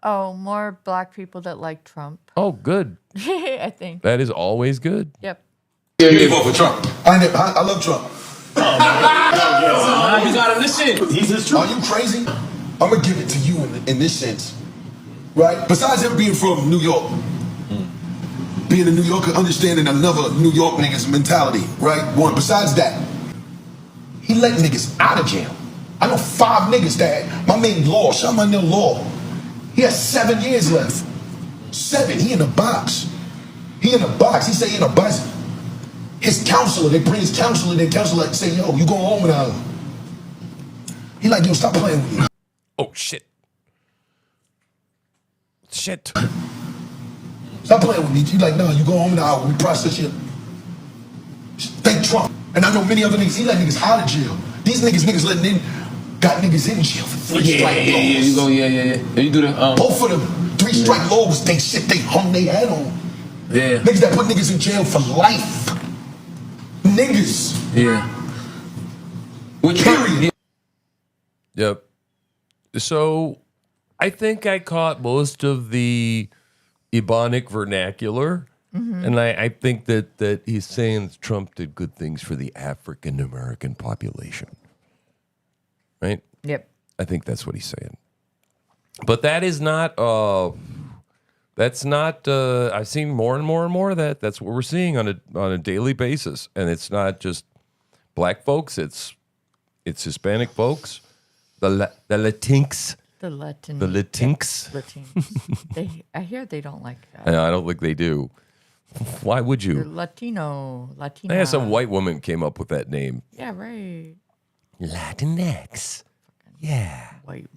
Oh, more black people that like Trump. Oh, good. I think. That is always good. Yep. Yeah, vote for Trump. I love Trump. You gotta listen. He's his truth. Are you crazy? I'm gonna give it to you in this sense, right? Besides him being from New York, being a New Yorker, understanding another New York nigga's mentality, right? One. Besides that, he let niggas out of jail. I know 5 niggas that my main law, shout my name law. He has 7 years left. 7. He in a box. He in a box. He say he in a box. His counselor, they bring his counselor, their counselor like say, yo, you go home now. He like, yo, stop playing with me. Oh, shit. Shit. Stop playing with me. You like, no, you go home now. We process you. Thank Trump. And I know many other niggas, he let niggas out of jail. These niggas letting in, got niggas in jail for 3 strike laws. You go, yeah. You do the, Both of them, 3 strike laws, they hung their head on. Yeah. Niggas that put niggas in jail for life. Niggas. Yeah. Period. Yep. So I think I caught most of the Ebonic vernacular. Mm-hmm. And I think that he's saying Trump did good things for the African American population. Right? Yep. I think that's what he's saying. But that is not that's not I've seen more and more and more of that. That's what we're seeing on a daily basis. And it's not just black folks, it's Hispanic folks, the Latinx. The Latin. The Latinx. Latins. I hear they don't like that. I don't think they do. Why would You're you? Latina. Yeah, some white woman came up with that name. Yeah, right. Latinx. Yeah. White.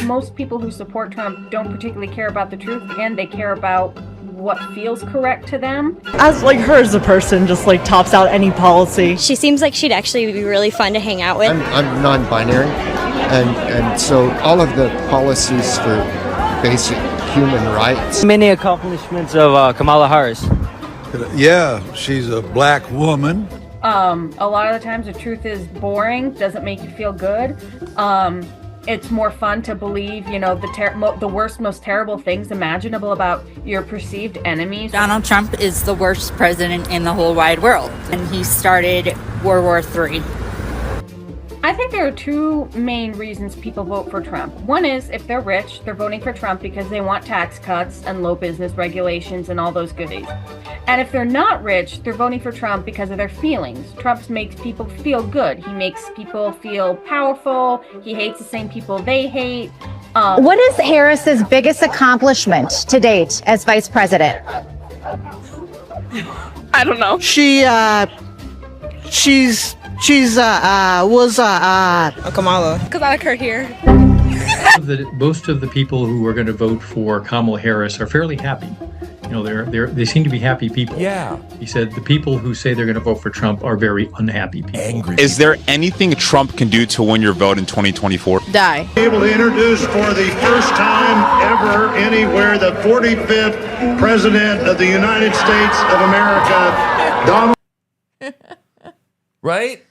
Most people who support Trump don't particularly care about the truth, and they care about what feels correct to them. As like her as a person, just like tops out any policy. She seems like she'd actually be really fun to hang out with. I'm non-binary, and so all of the policies for basic human rights. Many accomplishments of Kamala Harris. Yeah, she's a black woman. A lot of the times the truth is boring, doesn't make you feel good. It's more fun to believe, the worst, most terrible things imaginable about your perceived enemies. Donald Trump is the worst president in the whole wide world, and he started World War III. I think there are 2 main reasons people vote for Trump. One is if they're rich, they're voting for Trump because they want tax cuts and low business regulations and all those goodies. And if they're not rich, they're voting for Trump because of their feelings. Trump makes people feel good. He makes people feel powerful. He hates the same people they hate. What is Harris's biggest accomplishment to date as vice president? I don't know. She's She's Kamala. Because I like her here. Most of the people who are going to vote for Kamala Harris are fairly happy. You know, they seem to be happy people. Yeah. He said the people who say they're going to vote for Trump are very unhappy people. Angry. Is there anything Trump can do to win your vote in 2024? Die. Able to introduce for the first time ever anywhere the 45th President of the United States of America, Donald. Right?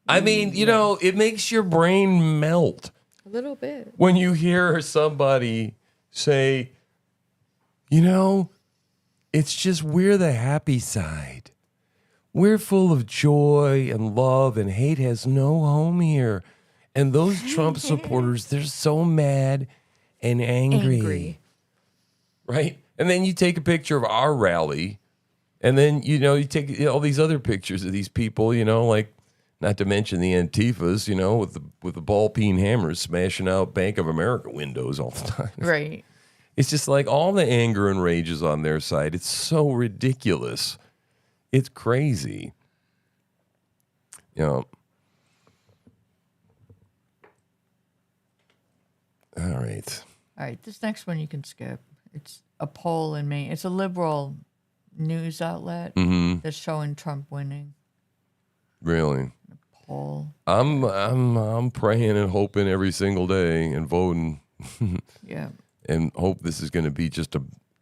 I mean, you know, it makes your brain melt. A little bit. When you hear somebody say, you know, it's just we're the happy side. We're full of joy and love, and hate has no home here. And those Trump supporters, they're so mad and angry. Right? And then you take a picture of our rally, and then, you know, you take all these other pictures of these people, you know, like, not to mention the Antifas, you know, with the ball-peen hammers smashing out Bank of America windows all the time. Right. It's just like all the anger and rage is on their side. It's so ridiculous. It's crazy. You know. All right. All right. This next one you can skip. It's a poll in Maine. It's a liberal news outlet that's showing Trump winning. Really? Poll. I'm praying and hoping every single day and voting. Yeah. And hope this is going to be just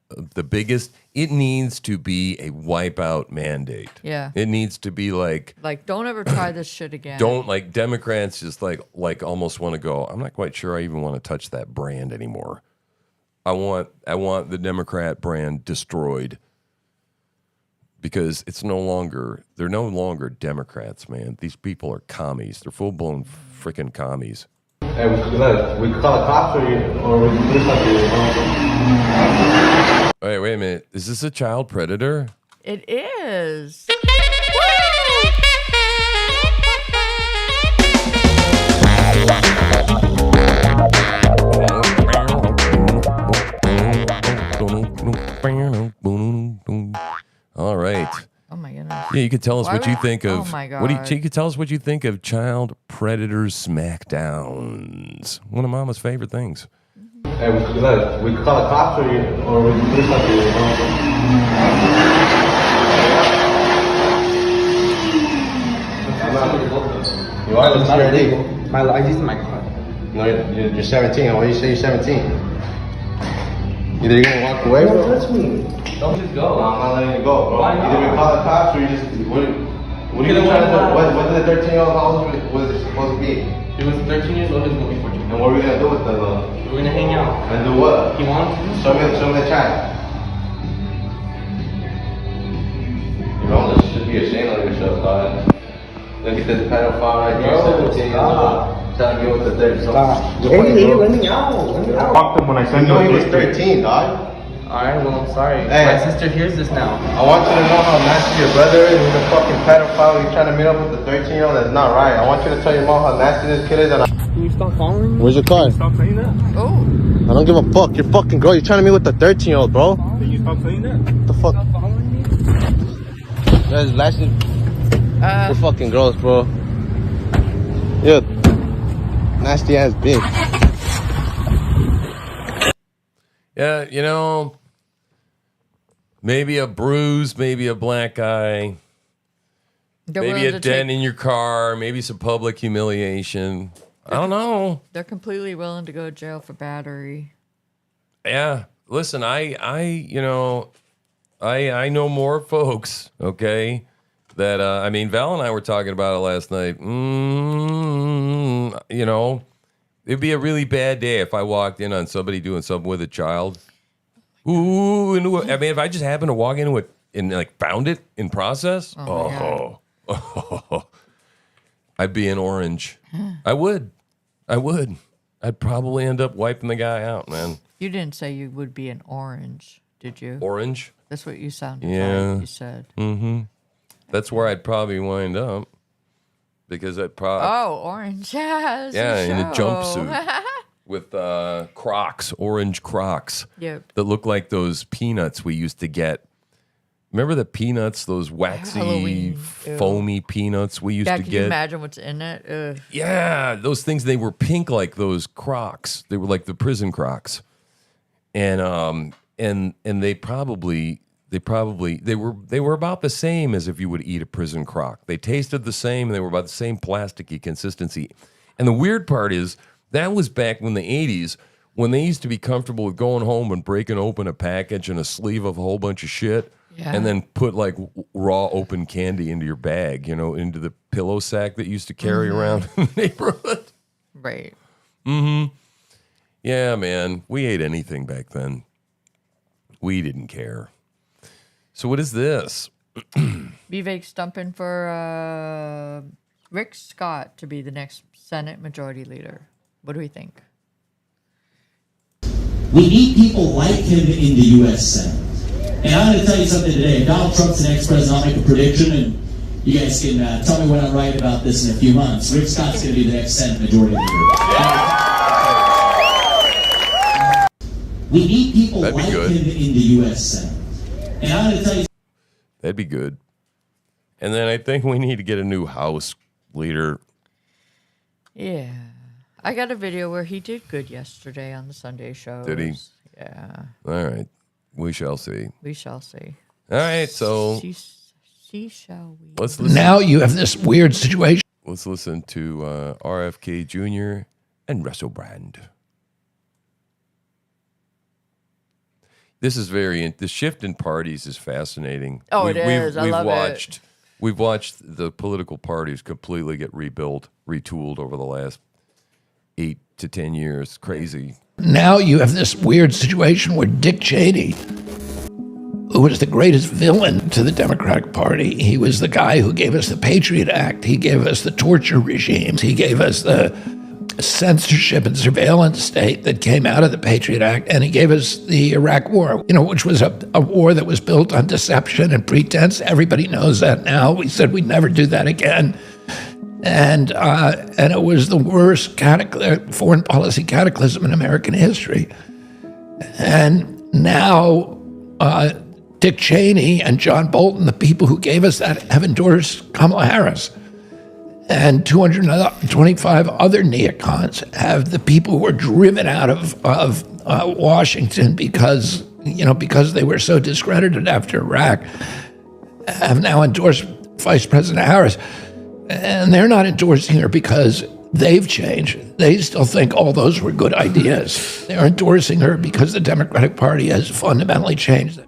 the biggest. It needs to be a wipeout mandate. Yeah. It needs to be like don't ever try this shit again. Don't, like, Democrats just like almost want to go, I'm not quite sure I even want to touch that brand anymore. I want the Democrat brand destroyed. Because they're no longer Democrats, man. These people are commies. They're full-blown freaking commies. Hey, we call the cops or we do something? Wait a minute. Is this a child predator? It is. All right. Oh my goodness. Yeah, you could tell us what you think of. Oh my God. You could tell us what you think of child predator smackdowns. One of Mama's favorite things. Hey, we call the cops or we do something? You are looking illegal. My ID's in my car. No, you're 17. Why do you say you're 17? Either you're gonna walk away, bro. Touch me. Don't just go. I'm not letting you go, bro. Either we call the cops or you just. What are you trying to do? What did the 13-year-old, how old was it supposed to be? He was 13 years old. He was going to be 14. And what are we gonna do with them, though? We're going to hang out. And do what? He wants to. Show me the chat. You know, this should be ashamed of yourself, dog. Look at this pedophile right here, 17 years old. Trying to get with the 30. Hey, let me out. Fucked him when I sent him. He was 13, dog. Alright, well, I'm sorry. Hey. My sister hears this now. I want you to know how nasty your brother is. He's a fucking pedophile. You're trying to meet up with the 13-year-old. That's not right. I want you to tell your mom how nasty this kid is. Can you stop following me? Where's your car? Stop saying that. Oh. I don't give a fuck. You're fucking girl. You're trying to meet with the 13-year-old, bro. Can you stop saying that? What the fuck? Stop following me. Guys, lasting. You're fucking gross, bro. You're nasty ass bitch. Yeah, you know, maybe a bruise, maybe a black eye, maybe a dent in your car, maybe some public humiliation. I don't know. They're completely willing to go to jail for battery. Yeah, listen, I know more folks, okay, that, I mean, Val and I were talking about it last night. You know, it'd be a really bad day if I walked in on somebody doing something with a child. Ooh, I mean, if I just happened to walk into it and like found it in process, I'd be an orange. I would. I'd probably end up wiping the guy out, man. You didn't say you would be an orange, did you? Orange? That's what you sounded like you said. Mm-hmm. That's where I'd probably wind up. Because I'd probably... Oh, orange. Yeah, in a jumpsuit. With Crocs, orange Crocs. Yep. That look like those peanuts we used to get Remember the peanuts, those waxy, Halloween. Ew. foamy peanuts we used Yeah, to can you get? imagine what's in it? Ugh. Yeah, those things, they were pink like those Crocs. They were like the prison Crocs. And they probably they were about the same as if you would eat a prison Croc. They tasted the same, and they were about the same plasticky consistency. And the weird part is that was back in the 80s when they used to be comfortable with going home and breaking open a package and a sleeve of a whole bunch of shit. Yeah. And then put like raw open candy into your bag, into the pillow sack that you used to carry around in the neighborhood. Right. Mm-hmm. Yeah, man. We ate anything back then. We didn't care. So what is this? Vivek stumping for Rick Scott to be the next Senate Majority Leader. What do we think? We need people like him in the U.S. Senate. And I'm going to tell you something today. If Donald Trump's the next president, I'll make a prediction, and you guys can tell me when I'm right about this in a few months. Rick Scott's going to be the next Senate Majority Leader. We need people like him in the U.S. Senate. And I'm going to tell you. That'd be good. And then I think we need to get a new House leader. Yeah. I got a video where he did good yesterday on the Sunday show. Did he? Yeah. All right. We shall see. We shall see. All right, so See shall we. let's listen. Now you have this weird situation. Let's listen to RFK Jr. and Russell Brand. This is the shift in parties is fascinating. Oh, it is. I love it. We've watched the political parties completely get rebuilt, retooled over the last 8 to 10 years. Crazy. Now you have this weird situation where Dick Cheney, who was the greatest villain to the Democratic Party, he was the guy who gave us the Patriot Act. He gave us the torture regimes. He gave us the censorship and surveillance state that came out of the Patriot Act. And he gave us the Iraq War, which was a war that was built on deception and pretense. Everybody knows that now. We said we'd never do that again. And it was the worst foreign policy cataclysm in American history. And now Dick Cheney and John Bolton, the people who gave us that, have endorsed Kamala Harris. And 225 other neocons have the people who were driven out of Washington because they were so discredited after Iraq, have now endorsed Vice President Harris. And they're not endorsing her because they've changed. They still think all those were good ideas. They're endorsing her because the Democratic Party has fundamentally changed.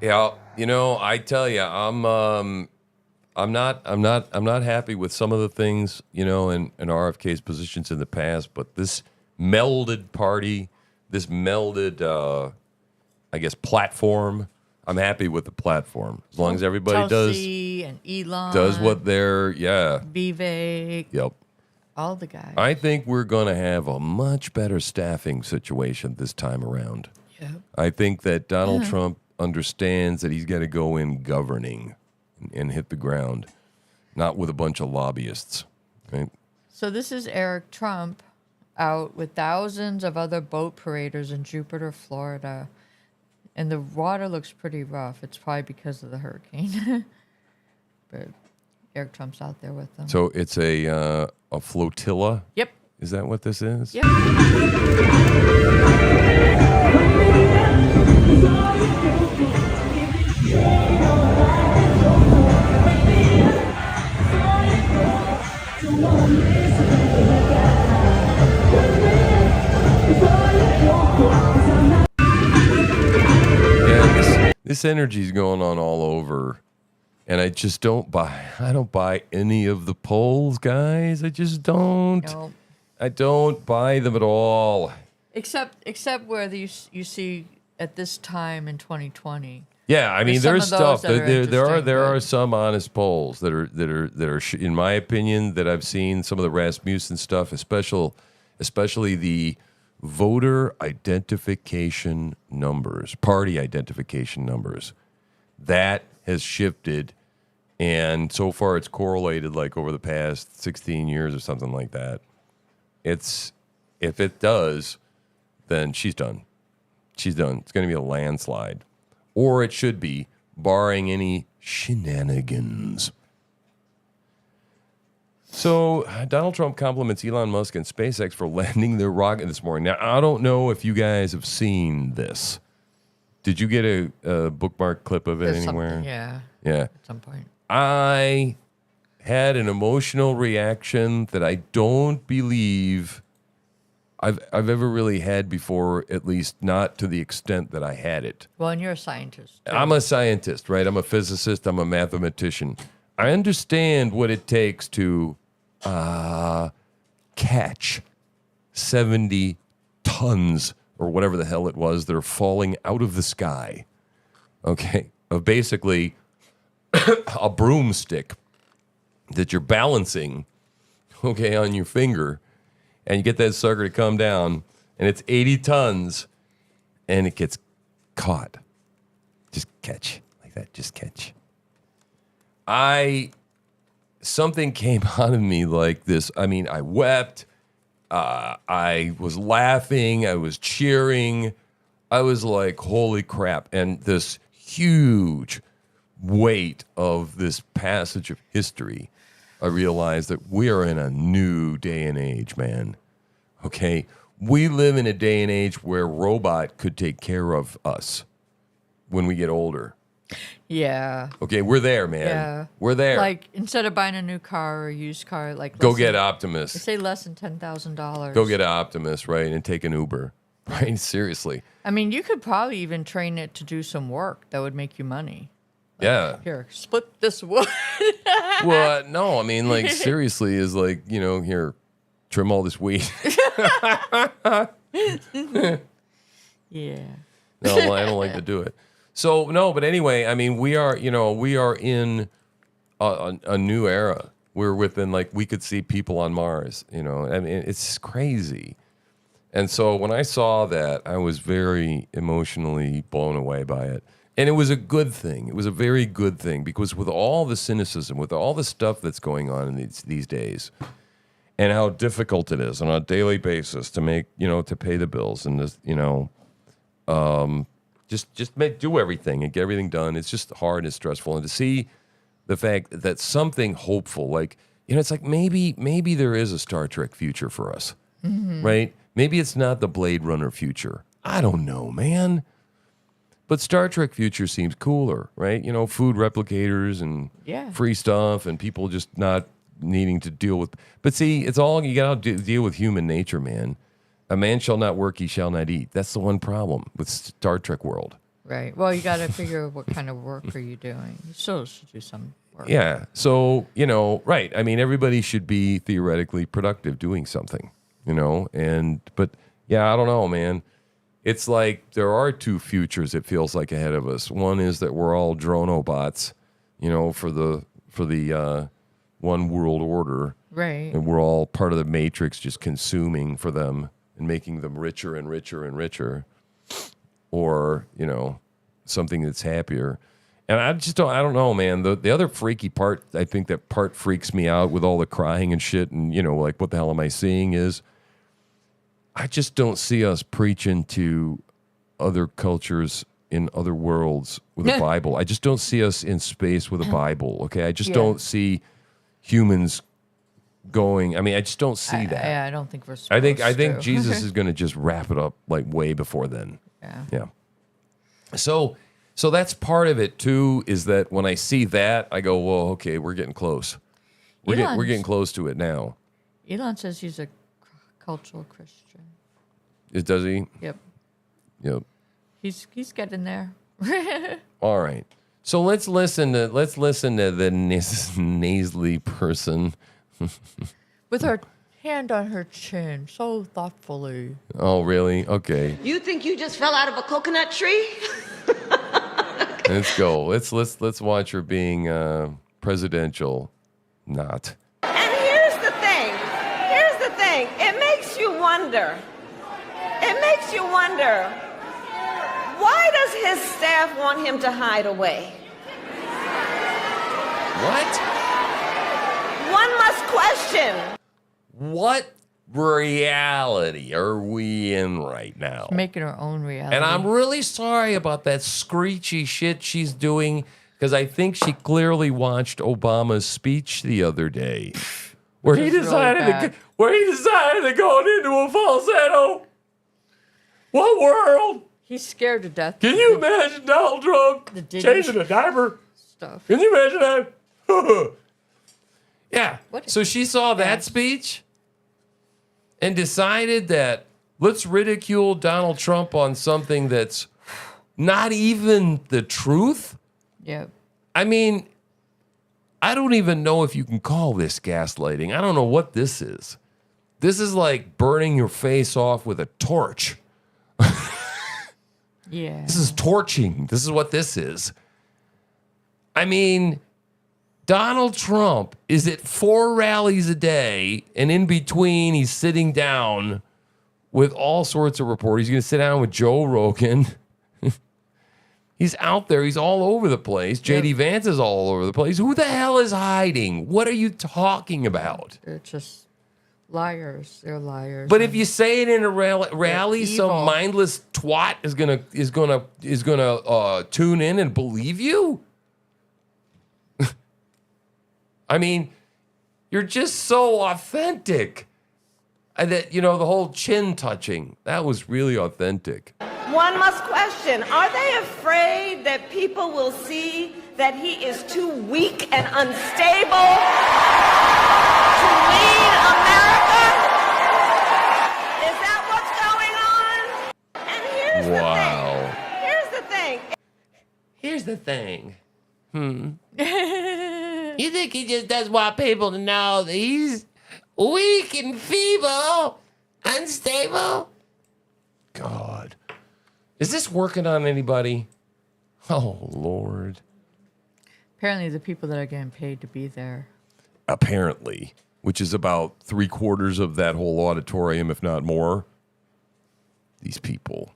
Yeah, I tell you, I'm not happy with some of the things, in RFK's positions in the past, but this melded party, this melded platform. I'm happy with the platform as long as everybody Tulsi and Elon does what they're Vivek. Yep. All the guys. I think we're going to have a much better staffing situation this time around. Yep. I think that Donald Trump understands that he's got to go in governing and hit the ground, not with a bunch of lobbyists. Right? So this is Eric Trump out with thousands of other boat paraders in Jupiter, Florida. And the water looks pretty rough. It's probably because of the hurricane. But Eric Trump's out there with them. So it's a flotilla? Yep. Is that what this is? Yep. This energy's going on all over, and I just don't buy any of the polls, guys. I just don't. Nope. I don't buy them at all. Except where you see at this time in 2020. Yeah, I mean, there's stuff. There are but some honest polls that are in my opinion, that I've seen. Some of the Rasmussen stuff, especially the voter identification numbers, party identification numbers, that has shifted, and so far it's correlated like over the past 16 years or something like that. If it does, then she's done. She's done. It's going to be a landslide. Or it should be, barring any shenanigans. So Donald Trump compliments Elon Musk and SpaceX for landing their rocket this morning. Now, I don't know if you guys have seen this. Did you get a bookmark clip of it There's anywhere? something, yeah. Yeah. At some point. I had an emotional reaction that I don't believe I've ever really had before, at least not to the extent that I had it. Well, and you're a scientist. I'm a scientist, right? I'm a physicist. I'm a mathematician. I understand what it takes to catch 70 tons or whatever the hell it was that are falling out of the sky. Okay? Of basically a broomstick that you're balancing, okay, on your finger, and you get that sucker to come down, and it's 80 tons, and it gets caught. Just catch. Like that. Just catch. Something came out of me like this. I mean, I wept. I was laughing. I was cheering. I was like, holy crap. And this huge weight of this passage of history, I realized that we are in a new day and age, man. Okay? We live in a day and age where robot could take care of us when we get older. Yeah. Okay, we're there, man. Yeah. We're there. Like, instead of buying a new car or a used car, like... Go less get than- Optimus. They say less than $10,000. Go get Optimus, right? And take an Uber. Right? Seriously. I mean, you could probably even train it to do some work that would make you money. Yeah. Here, split this wood. Well, no, I mean, like, seriously, is like, you know, here, trim all this weed. Yeah. No, I don't like to do it. So, no, but anyway, I mean, we are in a new era. We're within, like, we could see people on Mars, you know. I mean, it's crazy. And so when I saw that, I was very emotionally blown away by it. And it was a good thing. It was a very good thing because with all the cynicism, with all the stuff that's going on in these days, and how difficult it is on a daily basis to make, you know, to pay the bills and this, you know, do everything and get everything done. It's just hard and stressful. And to see the fact that something hopeful, like, you know, it's like maybe there is a Star Trek future for us, right? Maybe it's not the Blade Runner future. I don't know, man. But Star Trek future seems cooler, right? You know, food replicators and free stuff and people just not needing to deal with. But see, it's all, you got to deal with human nature, man. A man shall not work, he shall not eat. That's the one problem with Star Trek world. Right. Well, you got to figure what kind of work are you doing. You still should do some work. Yeah. So, you know, right. I mean, everybody should be theoretically productive doing something, you know, but yeah, I don't know, man. It's like there are two futures, it feels like, ahead of us. One is that we're all dronobots, you know, for the one world order. Right. And we're all part of the matrix, just consuming for them and making them richer and richer and richer. Or, you know, something that's happier. And I don't know, man. The other freaky part, I think that part freaks me out with all the crying and shit and, you know, like, what the hell am I seeing is I just don't see us preaching to other cultures in other worlds with a Bible. I just don't see us in space with a Bible, okay? I just don't see humans going. I mean, I just don't see that. I don't think we're supposed I think to. Jesus is going to just wrap it up like way before then. Yeah. So that's part of it too, is that when I see that, I go, well, okay, we're getting close. We're getting close to it now. Elon says he's a cultural Christian. Does he? Yep. Yep. He's getting there. All right. So let's listen to the nasally person. With her hand on her chin, so thoughtfully. Oh, really? Okay. You think you just fell out of a coconut tree? Let's go. Let's watch her being presidential. Not. And here's the thing. It makes you wonder. Why does his staff want him to hide away? What? One must question. What reality are we in right now? Making her own reality. And I'm really sorry about that screechy shit she's doing because I think she clearly watched Obama's speech the other day where he decided to go into a falsetto. What world? He's scared to death. Can you imagine Donald Trump changing a diaper? Stuff. Can you imagine that? Yeah. So she saw that speech and decided that let's ridicule Donald Trump on something that's not even the truth. Yep. I mean, I don't even know if you can call this gaslighting. I don't know what this is. This is like burning your face off with a torch. Yeah. This is torching. This is what this is. I mean, Donald Trump is at 4 rallies a day, and in between, he's sitting down with all sorts of reporters. He's going to sit down with Joe Rogan. He's out there. He's all over the place. J.D. Vance is all over the place. Who the hell is hiding? What are you talking about? They're just liars. They're liars. But if you say it in a rally, some mindless twat is gonna tune in and believe you. I mean, you're just so authentic. That the whole chin touching, that was really authentic. One must question, are they afraid that people will see that he is too weak and unstable to lead America? Is that what's going on? And here's the thing. Here's the thing. You think he just doesn't want people to know that he's weak and feeble, unstable? God. Is this working on anybody? Oh, Lord. Apparently the people that are getting paid to be there. Apparently, which is about 3/4 of that whole auditorium, if not more. These people.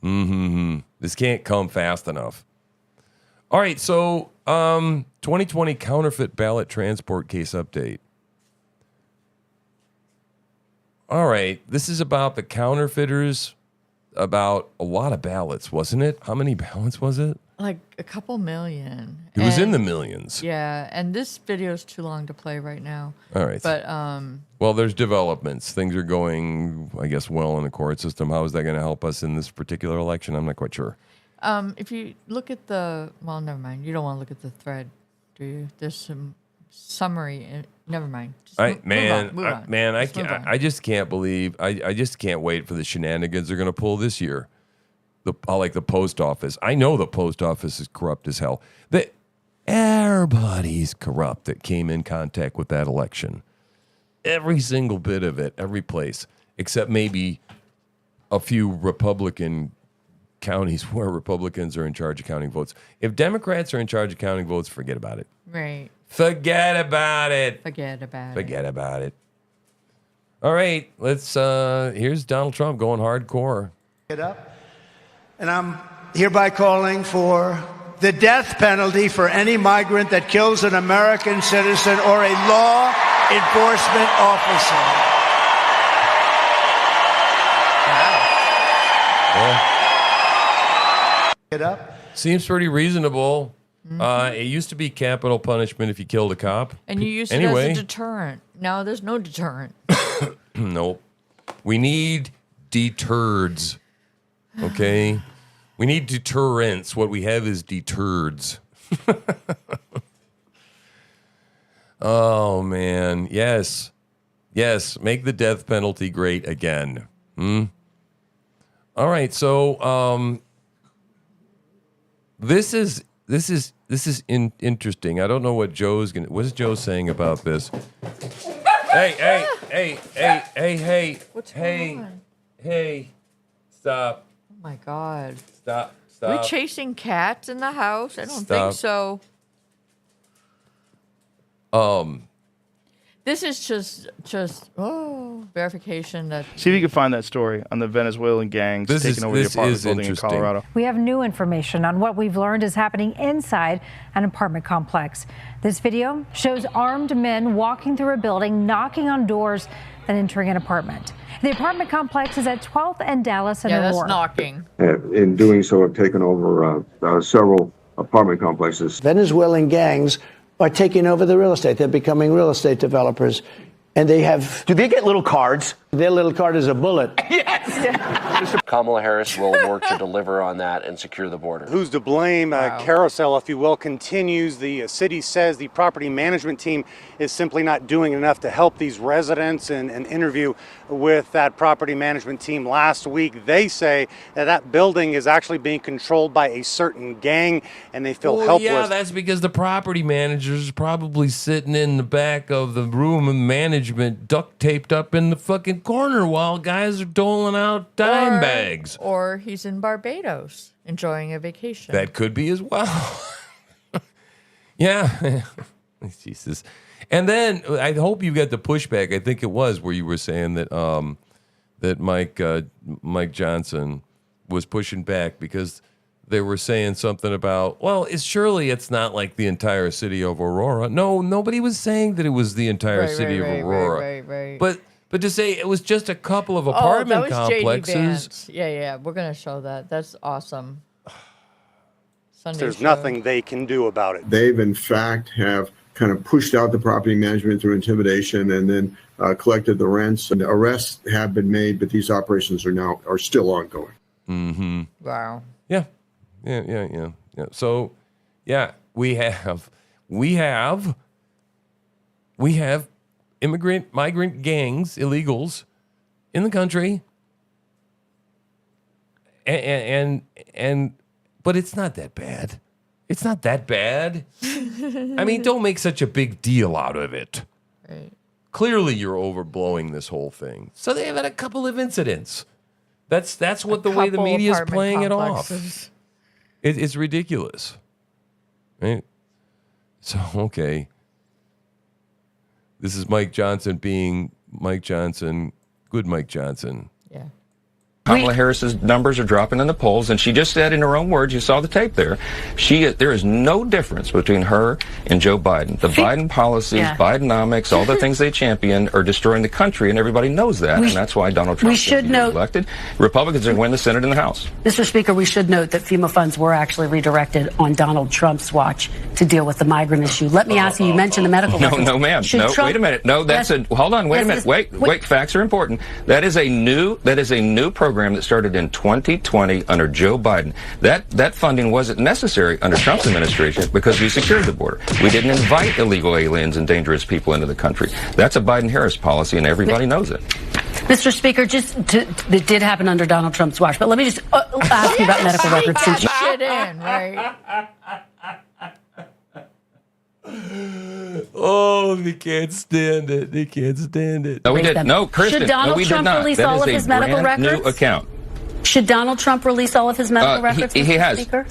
This can't come fast enough. All right, so 2020 counterfeit ballot transport case update. All right, this is about the counterfeiters, about a lot of ballots, wasn't it? How many ballots was it? Like a couple million. It was in the millions. Yeah, and this video is too long to play right now. All right. But well, there's developments. Things are going, I guess, well in the court system. How is that going to help us in this particular election? I'm not quite sure. if you look at well, never mind. You don't want to look at the thread, do you? There's some summary. Never mind. Just move on. I just can't believe. I just can't wait for the shenanigans they're going to pull this year. Like the post office. I know the post office is corrupt as hell. Everybody's corrupt that came in contact with that election. Every single bit of it, every place, except maybe a few Republican counties where Republicans are in charge of counting votes. If Democrats are in charge of counting votes, forget about it. Right. Forget about it. Forget about it. Forget about it. All right, here's Donald Trump going hardcore. Get up. And I'm hereby calling for the death penalty for any migrant that kills an American citizen or a law enforcement officer. Get up. Seems pretty reasonable. It used to be capital punishment if you killed a cop. And you used it as a deterrent. Now there's no deterrent. Nope. We need deterreds. Okay? We need deterrents. What we have is deterreds. Oh, man. Yes. Yes. Make the death penalty great again. All right. So this is interesting. I don't know what Joe's going to... What is Joe saying about this? Hey. What's going on? Hey. Stop. Oh, my God. Stop. Are we chasing cats in the house? I don't think so. This is just verification that... See if you can find that story on the Venezuelan gangs taking over the apartment building in Colorado. We have new information on what we've learned is happening inside an apartment complex. This video shows armed men walking through a building, knocking on doors, than entering an apartment. The apartment complex is at 12th and Dallas and Yeah, that's Aurora. knocking. In doing so, have taken over several apartment complexes. Venezuelan gangs are taking over the real estate. They're becoming real estate developers. And they have... Do they get little cards? Their little card is a bullet. Kamala Harris will work to deliver on that and secure the border. Who's to blame? Carousel, if you will, continues. The city says the property management team is simply not doing enough to help these residents. In an interview with that property management team last week, they say that building is actually being controlled by a certain gang, and they feel helpless. Yeah, that's because the property manager's probably sitting in the back of the room of management, duct taped up in the fucking corner while guys are doling out dime bags. Or he's in Barbados enjoying a vacation. That could be as well. Yeah. Jesus. And then I hope you got the pushback. I think it was where you were saying that that Mike Johnson was pushing back because they were saying something about, well, surely it's not like the entire city of Aurora. No, nobody was saying that it was the entire city of Aurora. Right. But to say it was just a couple of apartment that was JD complexes. Vance. Yeah. We're going to show that. That's awesome. There's nothing they can do about it. They've, in fact, have kind of pushed out the property management through intimidation and then collected the rents. And arrests have been made, but these operations are still ongoing. Mm-hmm. Wow. Yeah. So, yeah, we have migrant gangs, illegals in the country. And but it's not that bad. It's not that bad. I mean, don't make such a big deal out of it. Right. Clearly, you're overblowing this whole thing. So they have had a couple of incidents. That's what the way the media is playing it off. It's ridiculous, right? So okay, this is Mike Johnson being Mike Johnson, good Mike Johnson. Yeah. Kamala Harris's numbers are dropping in the polls, and she just said in her own words, you saw the tape there, there is no difference between her and Joe Biden. The Biden policies, Bidenomics, all the things they champion are destroying the country, and everybody knows that, and that's why Donald Trump is elected. Republicans are going to win the Senate and the House. Mr. Speaker, we should note that FEMA funds were actually redirected on Donald Trump's watch to deal with the migrant issue. Let me ask you, you mentioned the medical records. No, ma'am. Wait a minute. No, that's hold on, wait a minute. Wait, facts are important. That is a new program that started in 2020 under Joe Biden. That funding wasn't necessary under Trump's administration because we secured the border. We didn't invite illegal aliens and dangerous people into the country. That's a Biden-Harris policy, and everybody knows it. Mr. Speaker, it did happen under Donald Trump's watch, but let me just ask you about medical records. Shit in, right? Oh, they can't stand it. They can't stand it. No, we didn't. No, Kristen. Should Donald no, we Trump did not. release That all is of a his medical brand records? new account. Should Donald Trump release all of his medical records, he Mr. has. Speaker?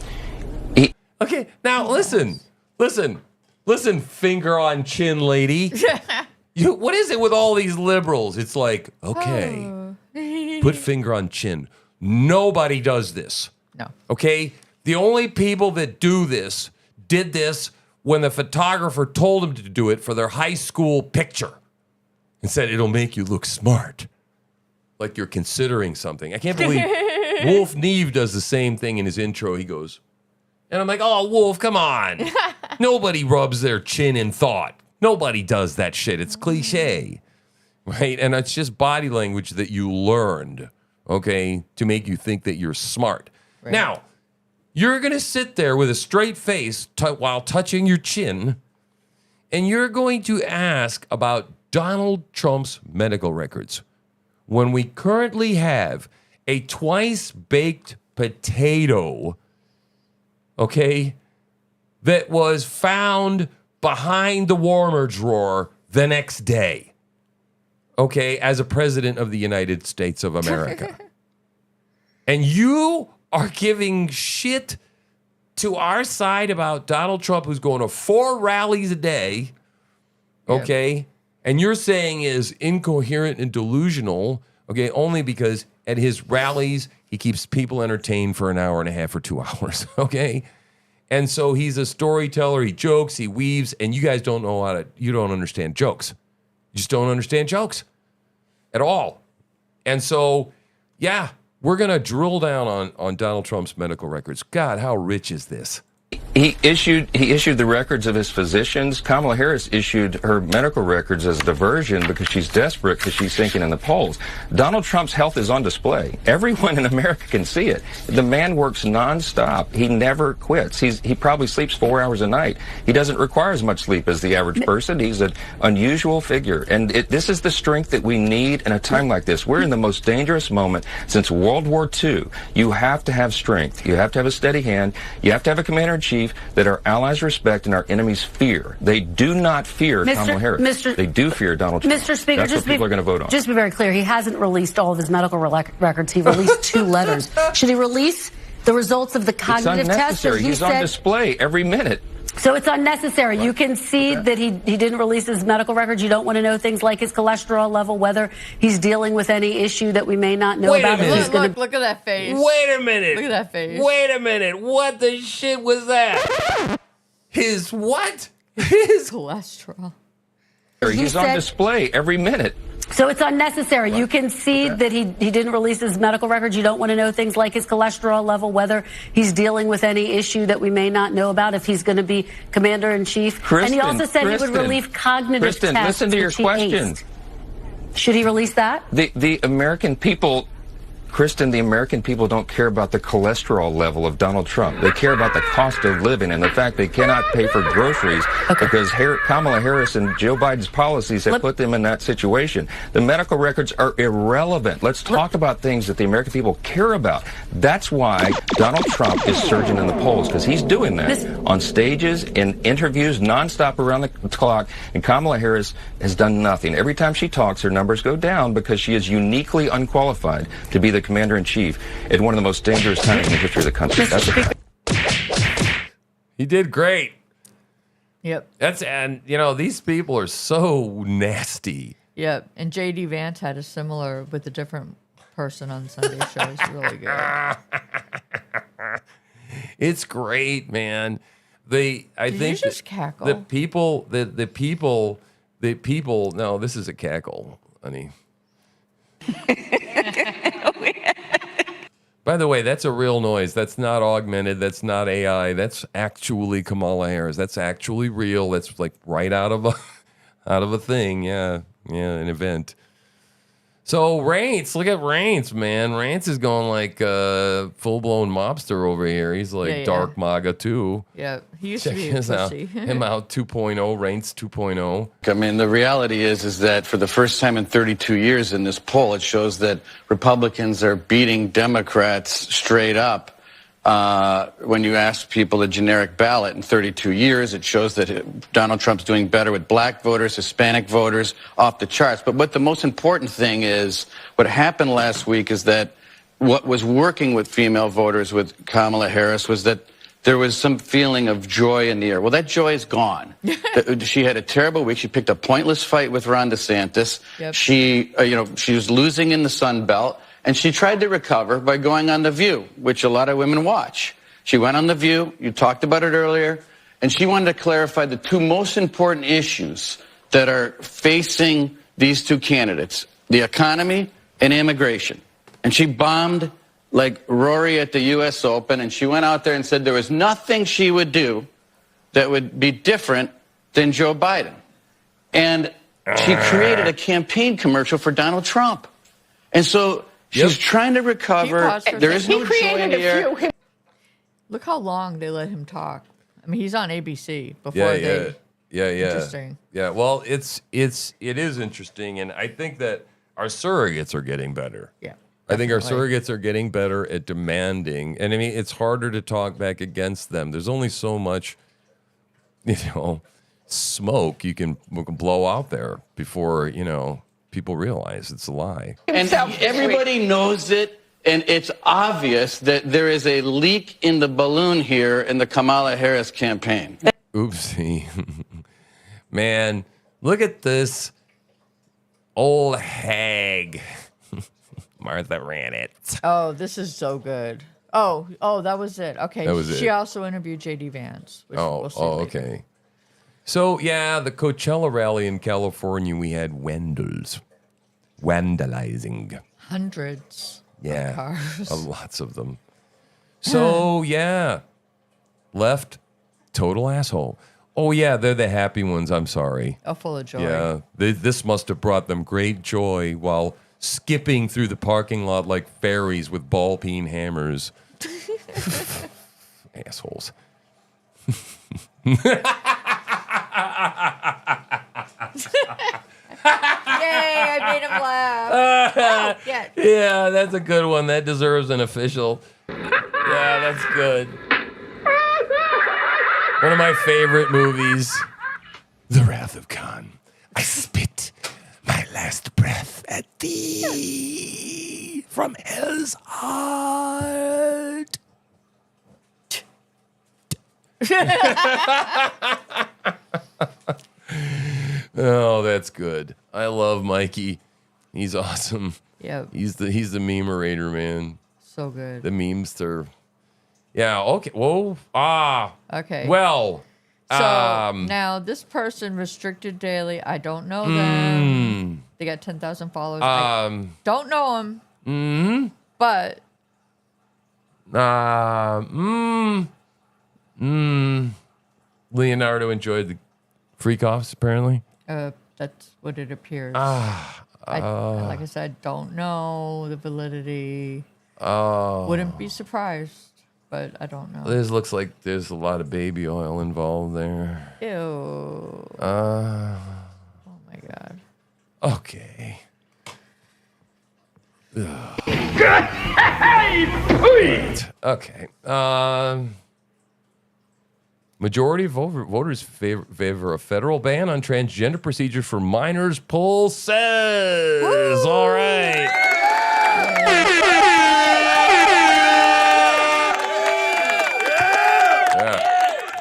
Okay, now listen, finger on chin lady. What is it with all these liberals? It's like, okay, put finger on chin. Nobody does this. No. Okay? The only people that did this when the photographer told them to do it for their high school picture and said it'll make you look smart. Like you're considering something. I can't believe Wolf Neve does the same thing in his intro. He goes, and I'm like, oh, Wolf, come on. Nobody rubs their chin in thought. Nobody does that shit. It's cliche, right? And it's just body language that you learned, okay, to make you think that you're smart. Right. Now, you're going to sit there with a straight face while touching your chin, and you're going to ask about Donald Trump's medical records when we currently have a twice-baked potato, okay, that was found behind the warmer drawer the next day, okay, as a president of the United States of America. And you are giving shit to our side about Donald Trump, who's going to 4 rallies a day, okay, yeah. And you're saying is incoherent and delusional, okay, only because at his rallies, he keeps people entertained for an hour and a half or 2 hours, okay? And so he's a storyteller, he jokes, he weaves, and you guys don't understand jokes. You just don't understand jokes. at all. And so, yeah, we're going to drill down on Donald Trump's medical records. God, how rich is this? He issued the records of his physicians. Kamala Harris issued her medical records as a diversion because she's desperate because she's sinking in the polls. Donald Trump's health is on display. Everyone in America can see it. The man works nonstop. He never quits. He probably sleeps 4 hours a night. He doesn't require as much sleep as the average person. He's an unusual figure. And this is the strength that we need in a time like this. We're in the most dangerous moment since World War II. You have to have strength. You have to have a steady hand. You have to have a commander-in-chief that our allies respect and our enemies fear. They do not fear Kamala Harris. They do fear Donald Trump. Mr. Speaker, that's what people are going to vote on. Just to be very clear, he hasn't released all of his medical records. He released 2 letters. Should he release the results of the cognitive test? He's on display every minute. So it's unnecessary. You concede that he didn't release his medical records. You don't want to know things like his cholesterol level, whether he's dealing with any issue that we may not know about. Look at that face. Wait a minute. Look at that face. Wait a minute. What the shit was that? His what? His cholesterol. He's on display every minute. So it's unnecessary. You concede that he didn't release his medical records. You don't want to know things like his cholesterol level, whether he's dealing with any issue that we may not know about, if he's going to be commander-in-chief. And he also said he would release cognitive tests. Listen to your question. Should he release that? The American people... Kristen, the American people don't care about the cholesterol level of Donald Trump. They care about the cost of living and the fact they cannot pay for groceries because Kamala Harris and Joe Biden's policies have put them in that situation. The medical records are irrelevant. Let's talk about things that the American people care about. That's why Donald Trump is surging in the polls, because he's doing that on stages, in interviews, nonstop around the clock, and Kamala Harris has done nothing. Every time she talks, her numbers go down because she is uniquely unqualified to be the commander-in-chief at one of the most dangerous times in the history of the country. He did great. Yep. And these people are so nasty. Yep. And J.D. Vance had a similar with a different person on Sunday show. It's really good. It's great, man. I think you just cackle? The people. No, this is a cackle, honey. By the way, that's a real noise. That's not augmented. That's not AI. That's actually Kamala Harris. That's actually real. That's like right out of a thing. Yeah, an event. So Reince, look at Reince, man. Reince is going like full-blown mobster over here. He's like dark MAGA too. Yeah, he used Check to be his a out. pussy. Him out 2.0, Reince 2.0. I mean, the reality is that for the first time in 32 years in this poll, it shows that Republicans are beating Democrats straight up. When you ask people the generic ballot in 32 years, it shows that Donald Trump's doing better with black voters, Hispanic voters, off the charts. But what the most important thing is, what happened last week is that what was working with female voters with Kamala Harris was that there was some feeling of joy in the air. Well, that joy is gone. She had a terrible week. She picked a pointless fight with Ron DeSantis. Yep. She was losing in the Sun Belt. And she tried to recover by going on The View, which a lot of women watch. She went on The View, you talked about it earlier, and she wanted to clarify the 2 most important issues that are facing these 2 candidates, the economy and immigration. And she bombed like Rory at the U.S. Open, and she went out there and said there was nothing she would do that would be different than Joe Biden. And she created a campaign commercial for Donald Trump. And so... she's trying to recover. There is no joy in the air. Look how long they let him talk. I mean, he's on ABC before they. Yeah. Interesting. Yeah. Well, it is interesting, and I think that our surrogates are getting better. Yeah. I think our surrogates are getting better at demanding, and I mean, it's harder to talk back against them. There's only so much, smoke you can blow out there before people realize it's a lie. And everybody knows it, and it's obvious that there is a leak in the balloon here in the Kamala Harris campaign. Oopsie. Man, look at this old hag. Martha ran it. Oh, this is so good. Oh, that was it. Okay. That was it. She also interviewed J.D. Vance. Which we'll see later. Okay. So, yeah, the Coachella rally in California, we had Wendell's. vandalizing. Hundreds. Yeah, Of cars. lots of them. So yeah, left, total asshole. Oh yeah, they're the happy ones. I'm sorry. Oh, full of joy. Yeah, this must have brought them great joy while skipping through the parking lot like fairies with ball peen hammers. Assholes. Yay, I made him laugh. Oh, yeah. Yeah, that's a good one. That deserves an official. Yeah, that's good. One of my favorite movies, The Wrath of Khan. I spit my last breath at thee from hell's heart. Oh, that's good. I love Mikey. He's awesome. Yep. He's the memerator, man. So good. The memester. Yeah, okay. Whoa. Okay. Well. So now this person restricted daily. I don't know them. They got 10,000 followers. I don't know them. But. Leonardo enjoyed the freak offs, apparently. That's what it appears. Like I said, don't know the validity. Wouldn't be surprised, but I don't know. This looks like there's a lot of baby oil involved there. Ew. Oh my God. Okay. Okay. Majority of voters favor a federal ban on transgender procedures for minors. Poll says. All right.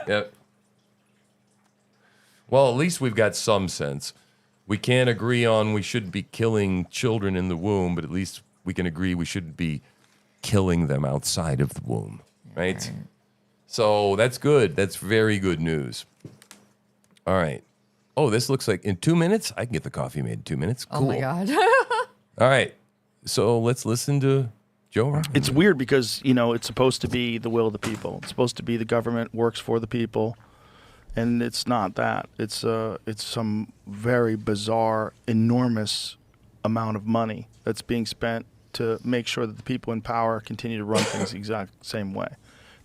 Yep. Well, at least we've got some sense. We can't agree on we should be killing children in the womb, but at least we can agree we shouldn't be killing them outside of the womb, right? So that's good. That's very good news. All right. Oh, this looks like in 2 minutes, I can get the coffee made in 2 minutes. Cool. Oh, my God. All right. So let's listen to Joe Rogan. It's weird because, it's supposed to be the will of the people. It's supposed to be the government works for the people. And it's not that. It's some very bizarre, enormous amount of money that's being spent to make sure that the people in power continue to run things the exact same way.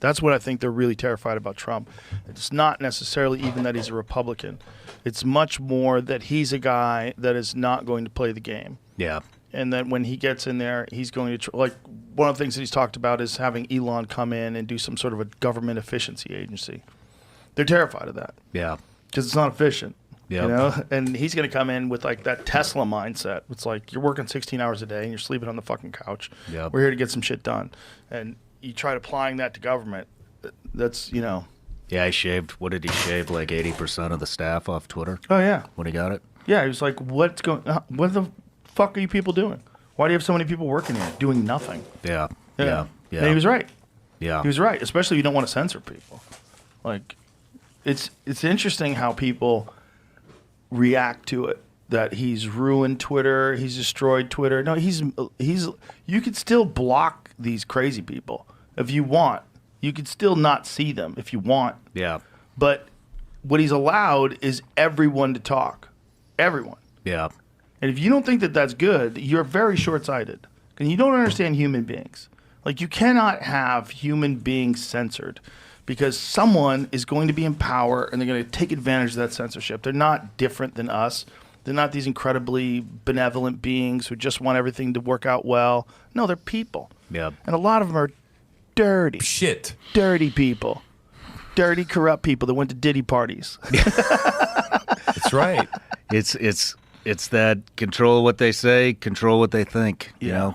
That's what I think they're really terrified about Trump. It's not necessarily even that he's a Republican. It's much more that he's a guy that is not going to play the game. Yeah. And that when he gets in there, he's going to like one of the things that he's talked about is having Elon come in and do some sort of a government efficiency agency. They're terrified of that. Yeah. Because it's not efficient. Yeah. And he's going to come in with like that Tesla mindset. It's like you're working 16 hours a day and you're sleeping on the fucking couch. Yep. We're here to get some shit done. And you try applying that to government, that's, Yeah, he shaved, what did he shave, like 80% of the staff off Twitter? Oh, yeah. When he got it? Yeah, he was like, what the fuck are you people doing? Why do you have so many people working here doing nothing? Yeah. And he was right. Yeah. He was right, especially if you don't want to censor people. Like, it's interesting how people react to it. That he's ruined Twitter, he's destroyed Twitter. No, he's you could still block these crazy people if you want. You could still not see them if you want. Yeah. But what he's allowed is everyone to talk. Everyone. Yeah. And if you don't think that that's good, you're very short-sighted. And you don't understand human beings. Like, you cannot have human beings censored because someone is going to be in power and they're going to take advantage of that censorship. They're not different than us. They're not these incredibly benevolent beings who just want everything to work out well. No, they're people. Yeah. And a lot of them are dirty. Shit. Dirty people. Dirty, corrupt people that went to Diddy parties. That's right. It's that control what they say, control what they think, you know?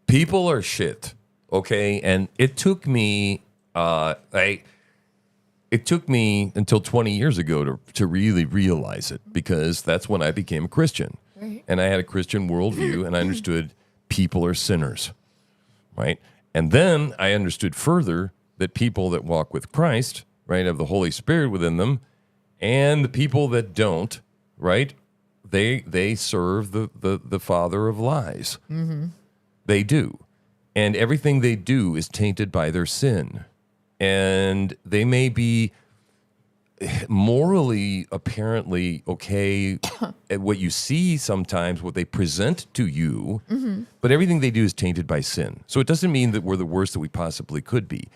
People are shit, okay? And it took me it took me until 20 years ago to really realize it, because that's when I became a Christian. Right. And I had a Christian worldview, and I understood people are sinners, right? And then I understood further that people that walk with Christ, right, have the Holy Spirit within them, and the people that don't, right, they serve the father of lies. Mm-hmm. They do. And everything they do is tainted by their sin. And they may be morally, apparently okay at what you see sometimes, what they present to you, but everything they do is tainted by sin. So it doesn't mean that we're the worst that we possibly could be.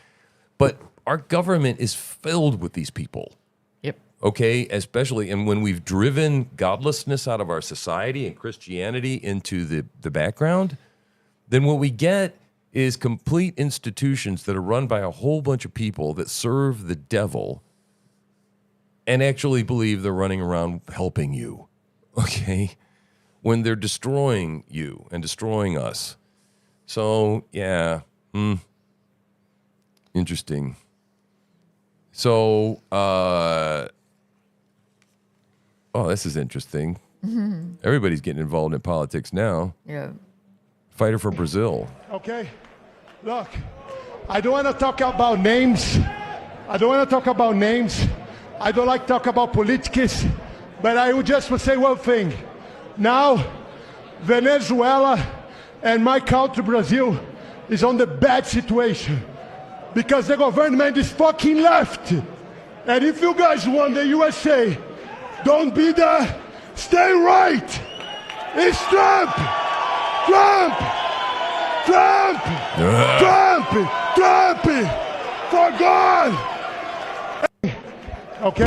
But our government is filled with these people. Yep. Okay, especially, and when we've driven godlessness out of our society and Christianity into the background, then what we get is complete institutions that are run by a whole bunch of people that serve the devil and actually believe they're running around helping you, okay? When they're destroying you and destroying us. So, yeah, interesting. So, this is interesting. Everybody's getting involved in politics now. Yeah. Fighter for Brazil. Okay, look, I don't want to talk about names. I don't like to talk about politics, but I would just say one thing. Now, Venezuela and my country, Brazil, is on the bad situation because the government is fucking left. And if you guys want the USA, don't be there. Stay right. It's Trump. Trump. For God. Okay.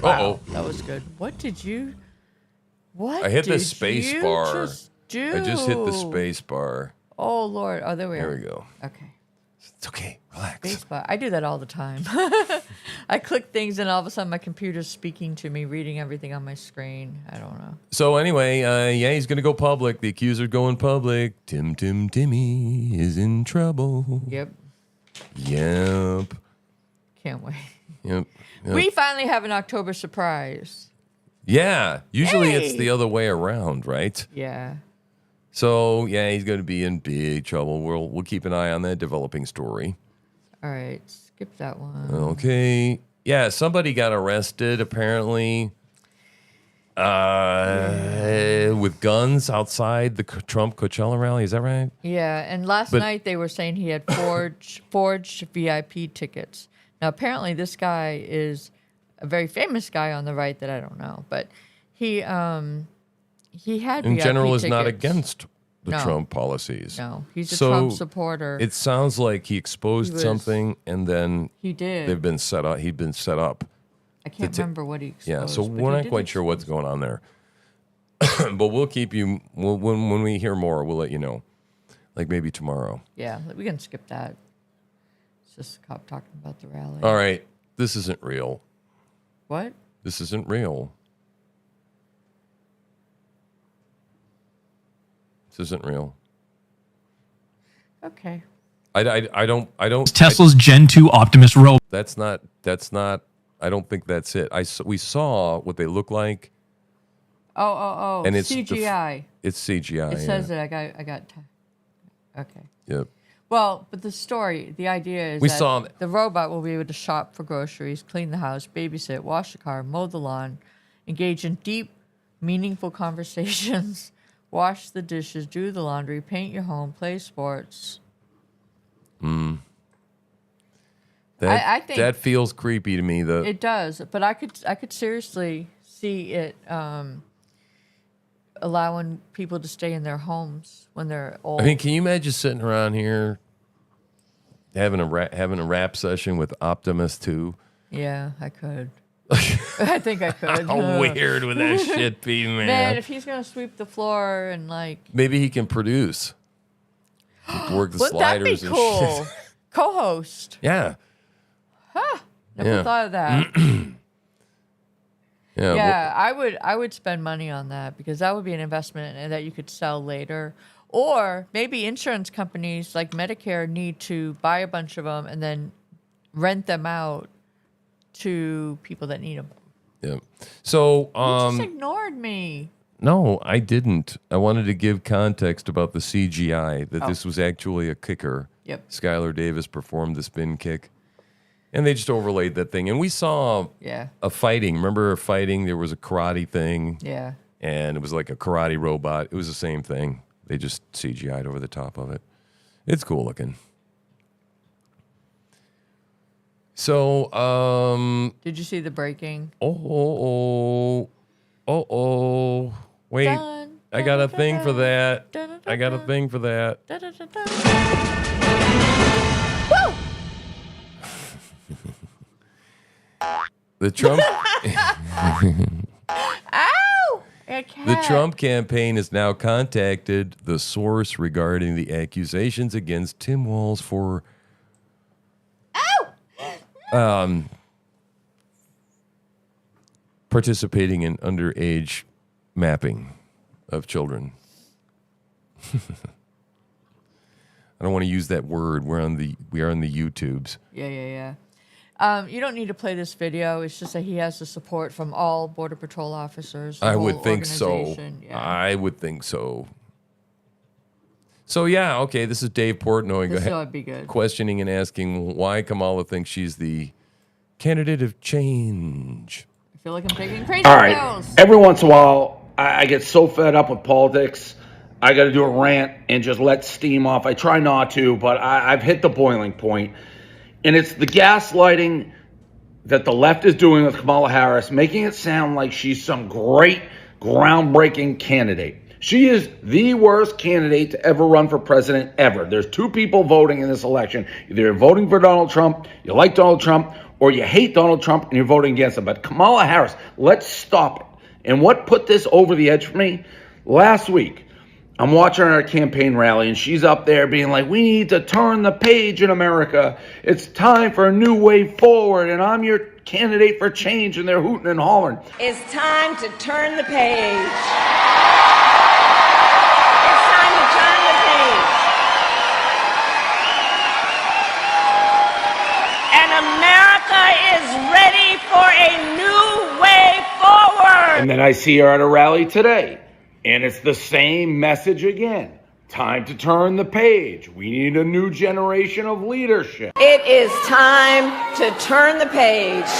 Uh-oh. That was good. What did you? What? I hit the did space you bar. Just do? I just hit the space bar. Oh Lord! Oh, there we are. There we go. Okay. It's okay. Relax. Space bar. I do that all the time. I click things, and all of a sudden, my computer's speaking to me, reading everything on my screen. I don't know. So anyway, he's going to go public. The accuser's going public. Timmy is in trouble. Yep. Can't wait. Yep. We finally have an October surprise. Yeah. Usually it's Hey! the other way around, right? Yeah. So yeah, he's going to be in big trouble. We'll keep an eye on that developing story. All right. Skip that one. Okay. Yeah, somebody got arrested apparently with guns outside the Trump Coachella rally. Is that right? Yeah, and last night they were saying he had forged VIP tickets. Now, apparently this guy is a very famous guy on the right that I don't know, but he had in VIP general tickets. is not against the No. Trump policies. No, he's a Trump supporter. It sounds like he exposed something and then He did. They've been set up. He'd been set up. I can't remember what he exposed. Yeah, so but we're he not did quite sure what's going on there. But we'll keep you when we hear more, we'll let you know. Like maybe tomorrow. Yeah, we can skip that. It's just a cop talking about the rally. All right. This isn't real. What? This isn't real. This isn't real. Okay. I don't. Tesla's Gen 2 Optimus robot. That's not. I don't think that's it. We saw what they look like. Oh. And it's CGI. It's CGI. It says that I got. Okay. Yep. Well, but the story, the idea is We that saw- the robot will be able to shop for groceries, clean the house, babysit, wash the car, mow the lawn, engage in deep, meaningful conversations, wash the dishes, do the laundry, paint your home, play sports. I think that feels creepy to me. It does, but I could seriously see it allowing people to stay in their homes when they're old. I mean, can you imagine sitting around here having a rap session with Optimus 2? Yeah, I could. I think I could. How weird would that shit be, man? Man, if he's gonna sweep the floor and like, Maybe he can produce. He can work the wouldn't that be sliders cool? and shit. Co-host. Yeah. Never Yeah. thought of that. Yeah. Yeah, I would spend money on that because that would be an investment and that you could sell later. Or maybe insurance companies like Medicare need to buy a bunch of them and then rent them out to people that need them. Yeah. So, You just ignored me. no, I didn't. I wanted to give context about the CGI, that Oh. this was actually a kicker. Yep. Skylar Davis performed the spin kick. And they just overlaid that thing. And we saw a fighting. Remember a fighting? There was a karate thing. Yeah. And it was like a karate robot. It was the same thing. They just CGI'd over the top of it. It's cool looking. So, did you see the breaking? Wait, Dun, I got a thing for that. I got a thing for that. Woo! The Trump. Ow! The Trump campaign has now contacted the source regarding the accusations against Tim Walz for participating in underage mapping of children. I don't want to use that word. We are on the YouTubes. Yeah. You don't need to play this video. It's just that he has the support from all Border Patrol officers. I would think so. Yeah. I would think so. So, yeah, okay, this is Dave Portnoy. This would be good. Questioning and asking why Kamala thinks she's the candidate of change. I feel like I'm taking crazy All right. pills. Every once in a while, I get so fed up with politics, I got to do a rant and just let steam off. I try not to, but I've hit the boiling point. And it's the gaslighting that the left is doing with Kamala Harris, making it sound like she's some great, groundbreaking candidate. She is the worst candidate to ever run for president ever. There's two people voting in this election. Either you're voting for Donald Trump, you like Donald Trump, or you hate Donald Trump and you're voting against him. But Kamala Harris, let's stop it. And what put this over the edge for me? Last week, I'm watching her campaign rally, and she's up there being like, we need to turn the page in America. It's time for a new way forward, and I'm your candidate for change, and they're hooting and hollering. It's time to turn the page. America is ready for a new way forward. And then I see her at a rally today, and it's the same message again. Time to turn the page. We need a new generation of leadership. It is time to turn the page.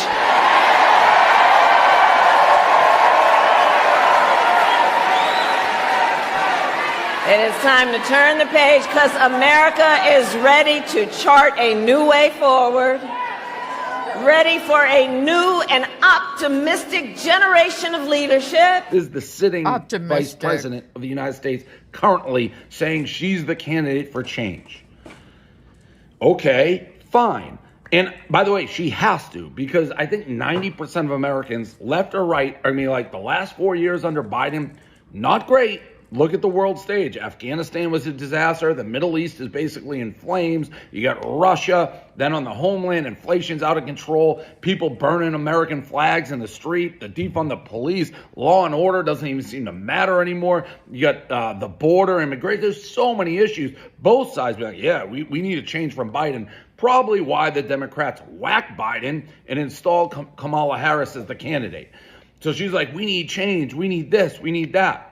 It is time to turn the page because America is ready to chart a new way forward. Ready for a new and optimistic generation of leadership. This is the sitting vice president of the United States currently saying she's the candidate for change. Okay, fine. And by the way, she has to, because I think 90% of Americans, left or right, like the last 4 years under Biden, not great. Look at the world stage. Afghanistan was a disaster. The Middle East is basically in flames. You got Russia. Then on the homeland, inflation's out of control. People burning American flags in the street. The defund the police. Law and order doesn't even seem to matter anymore. You got the border, immigration. There's so many issues. Both sides be like, yeah, we need a change from Biden. Probably why the Democrats whacked Biden and installed Kamala Harris as the candidate. So she's like, we need change. We need this. We need that.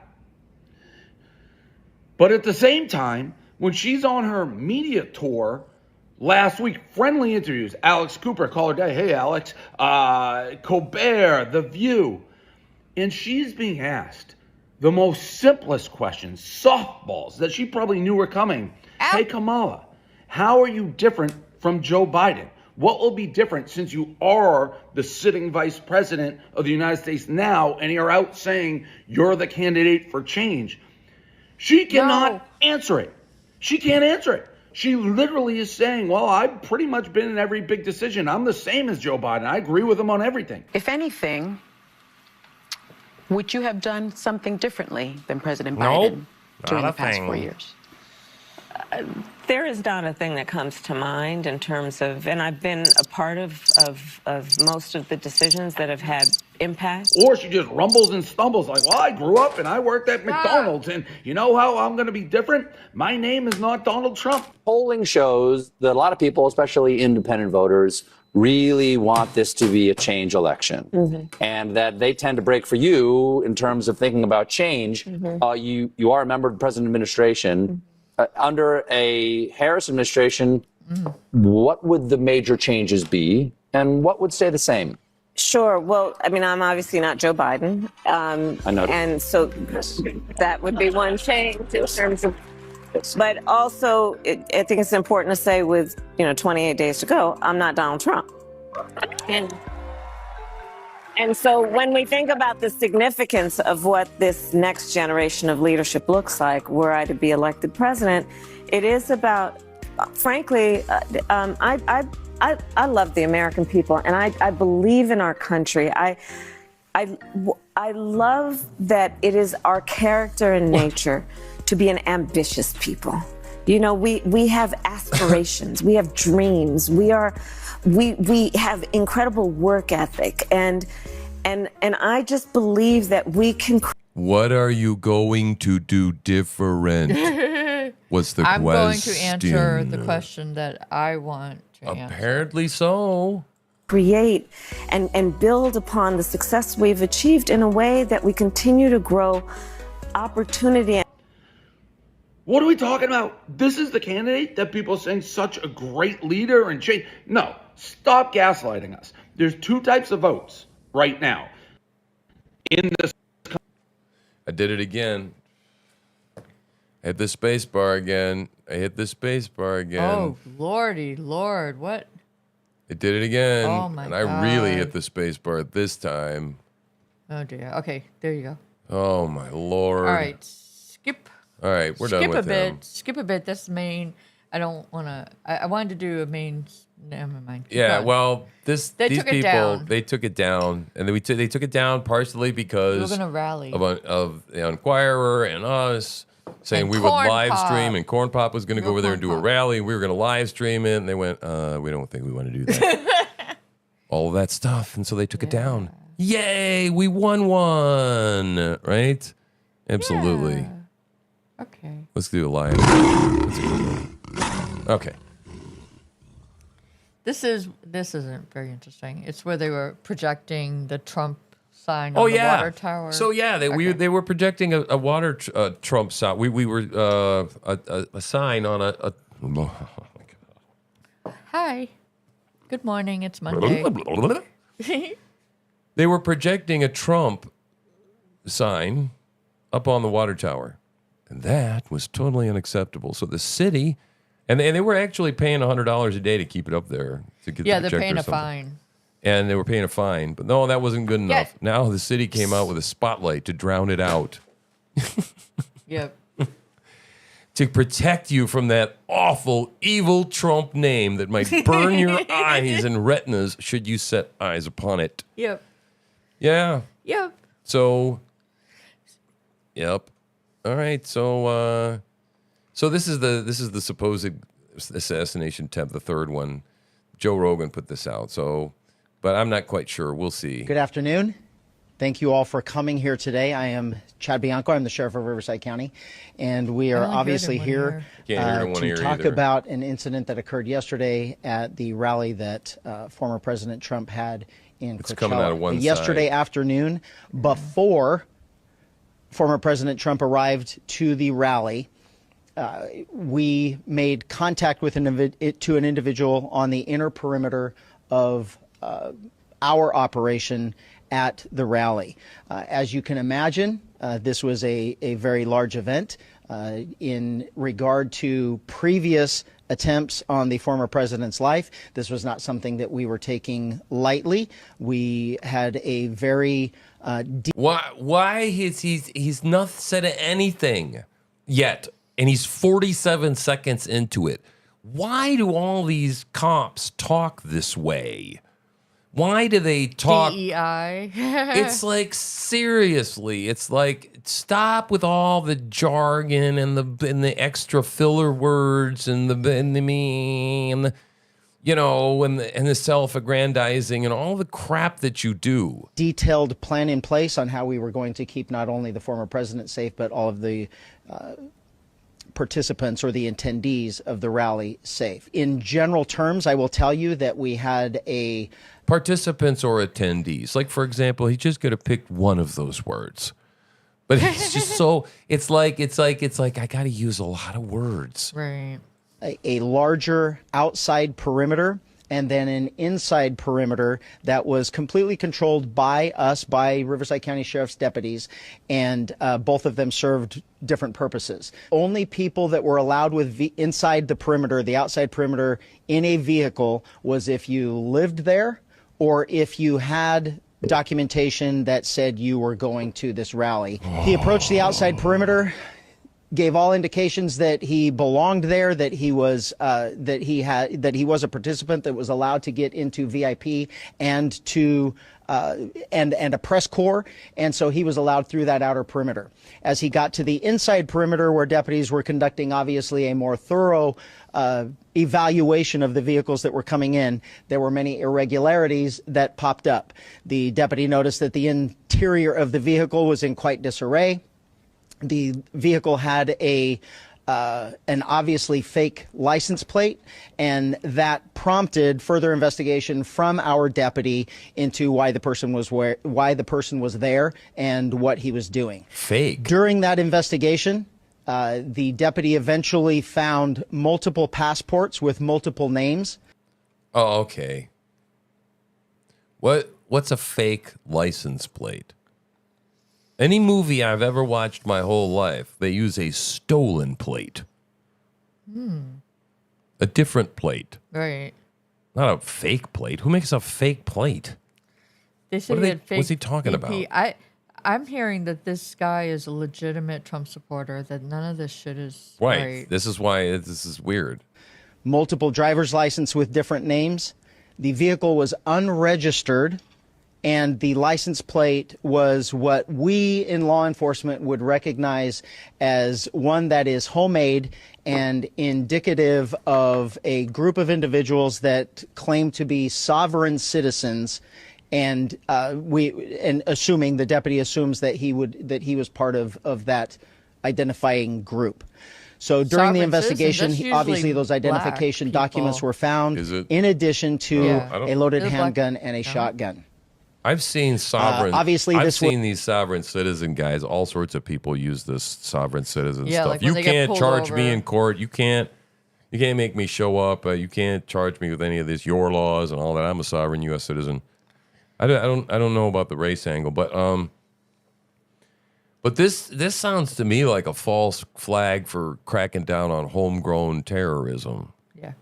But at the same time, when she's on her media tour last week, friendly interviews, Alex Cooper called her, hey, Alex, Colbert, The View, and she's being asked the most simplest questions, softballs that she probably knew were coming. Hey, Kamala, how are you different from Joe Biden? What will be different since you are the sitting vice president of the United States now and you're out saying you're the candidate for change? She cannot answer it. She can't answer it. She literally is saying, well, I've pretty much been in every big decision. I'm the same as Joe Biden. I agree with him on everything. If anything, would you have done something differently than President Biden during the past 4 years? There is not a thing that comes to mind in terms of, and I've been a part of most of the decisions that have had impact. Or she just rumbles and stumbles like, well, I grew up and I worked at McDonald's and you know how I'm going to be different? My name is not Donald Trump. Polling shows that a lot of people, especially independent voters, really want this to be a change election, and that they tend to break for you in terms of thinking about change. You are a member of the present administration. Under a Harris administration, what would the major changes be and what would stay the same? Sure. Well, I mean, I'm obviously not Joe Biden. I know. And so that would be one change in terms of, but also I think it's important to say with, 28 days to go, I'm not Donald Trump. And so when we think about the significance of what this next generation of leadership looks like, were I to be elected president, it is about, frankly, I love the American people, and I believe in our country. I love that it is our character and nature to be an ambitious people. We have aspirations, we have dreams, we have incredible work ethic, and I just believe that we can. What are you going to do different? What's the I'm question? going to answer the question that I want to answer. Apparently so. Create and build upon the success we've achieved in a way that we continue to grow opportunity. What are we talking about? This is the candidate that people are saying such a great leader and change. No, stop gaslighting us. There's two types of votes right now in this. I did it again. I hit the space bar again. Oh, Lordy, Lord, what? I did it again. Oh, my and I really God. hit the space bar this time. Oh, dear. Okay, there you go. Oh, my Lord. All right, skip. All right, we're done with him. Skip a bit. That's main. I don't want to. I wanted to do a main. Never mind. Keep Yeah, going. well, They these took it people, down. they took it down, and they took it down partially because We were gonna rally. of the Enquirer and us saying And we would Corn live Pop. stream, and Corn Pop was going to go over there and do a rally, and we were going to live stream it, and they went, we don't think we want to do that. All of that stuff, and so they took it down. Yay, we won one, right? Absolutely. Yeah. Okay. Let's do a live. That's a good one. Okay. This isn't very interesting. It's where they were projecting the Trump sign Oh on the yeah. water tower. So yeah, they were projecting a water Trump sign. We were a sign on a. Hi. Good morning. It's Monday. They were projecting a Trump sign up on the water tower, and that was totally unacceptable. So the city, and they were actually paying $100 a day to keep it up there to get. Yeah, the they're projector paying or a something. fine. And they were paying a fine, but no, that wasn't good enough. Now the city came out with a spotlight to drown it out. Yep. To protect you from that awful, evil Trump name that might burn your eyes and retinas should you set eyes upon it. Yep. Yeah. Yep. So, yep. All right. So this is the supposed assassination attempt, the third one. Joe Rogan put this out. So, but I'm not quite sure. We'll see. Good afternoon. Thank you all for coming here today. I am Chad Bianco. I'm the sheriff of Riverside County, and we are obviously here to talk about an incident that occurred yesterday at the rally that former President Trump had in Coachella. Coming out of one yesterday side. afternoon, before former President Trump arrived to the rally, we made contact with an individual on the inner perimeter of our operation at the rally. As you can imagine, this was a very large event. In regard to previous attempts on the former president's life, this was not something that we were taking lightly. We had a very Why he's not said anything yet, and he's 47 seconds into it. Why do all these cops talk this way? Why do they talk? DEI. It's like, seriously, it's like, stop with all the jargon and the extra filler words and the self-aggrandizing and all the crap that you do. Detailed plan in place on how we were going to keep not only the former president safe, but all of the participants or the attendees of the rally safe. In general terms, I will tell you that we had a participants or attendees. Like, for example, he just could have picked one of those words. But it's just so, it's like I got to use a lot of words. Right. a larger outside perimeter and then an inside perimeter that was completely controlled by us, by Riverside County Sheriff's deputies, and both of them served different purposes. Only people that were allowed inside the perimeter, the outside perimeter, in a vehicle was if you lived there or if you had documentation that said you were going to this rally. He approached the outside perimeter, gave all indications that he belonged there, that he was that he was a participant that was allowed to get into VIP and to and a press corps, and so he was allowed through that outer perimeter. As he got to the inside perimeter, where deputies were conducting obviously a more thorough evaluation of the vehicles that were coming in, there were many irregularities that popped up. The deputy noticed that the interior of the vehicle was in quite disarray. The vehicle had an obviously fake license plate, and that prompted further investigation from our deputy into why the person was there and what he was doing. Fake. During that investigation, the deputy eventually found multiple passports with multiple names. Oh, okay. What's a fake license plate? Any movie I've ever watched my whole life, they use a stolen plate. A different plate. Right. Not a fake plate. Who makes a fake plate? They said What he are had fake what's he talking BP. about? I'm hearing that this guy is a legitimate Trump supporter, that none of this shit is Right. This is why this is weird. Multiple driver's license with different names. The vehicle was unregistered, and the license plate was what we in law enforcement would recognize as one that is homemade and indicative of a group of individuals that claim to be sovereign citizens. And assuming the deputy assumes that he was part of that identifying group. So during Sovereign the investigation, citizens, that's obviously usually those identification black documents people. were found, Is it? in addition to a loaded They're black. handgun and a shotgun. I've seen sovereign. Obviously, I've this was- seen these sovereign citizen guys. All sorts of people use this sovereign citizen Yeah, stuff. like when You they get can't pulled charge me over. in court. You can't make me show up. You can't charge me with any of this your laws and all that. I'm a sovereign U.S. citizen. I don't know about the race angle, but this sounds to me like a false flag for cracking down on homegrown terrorism. Yeah.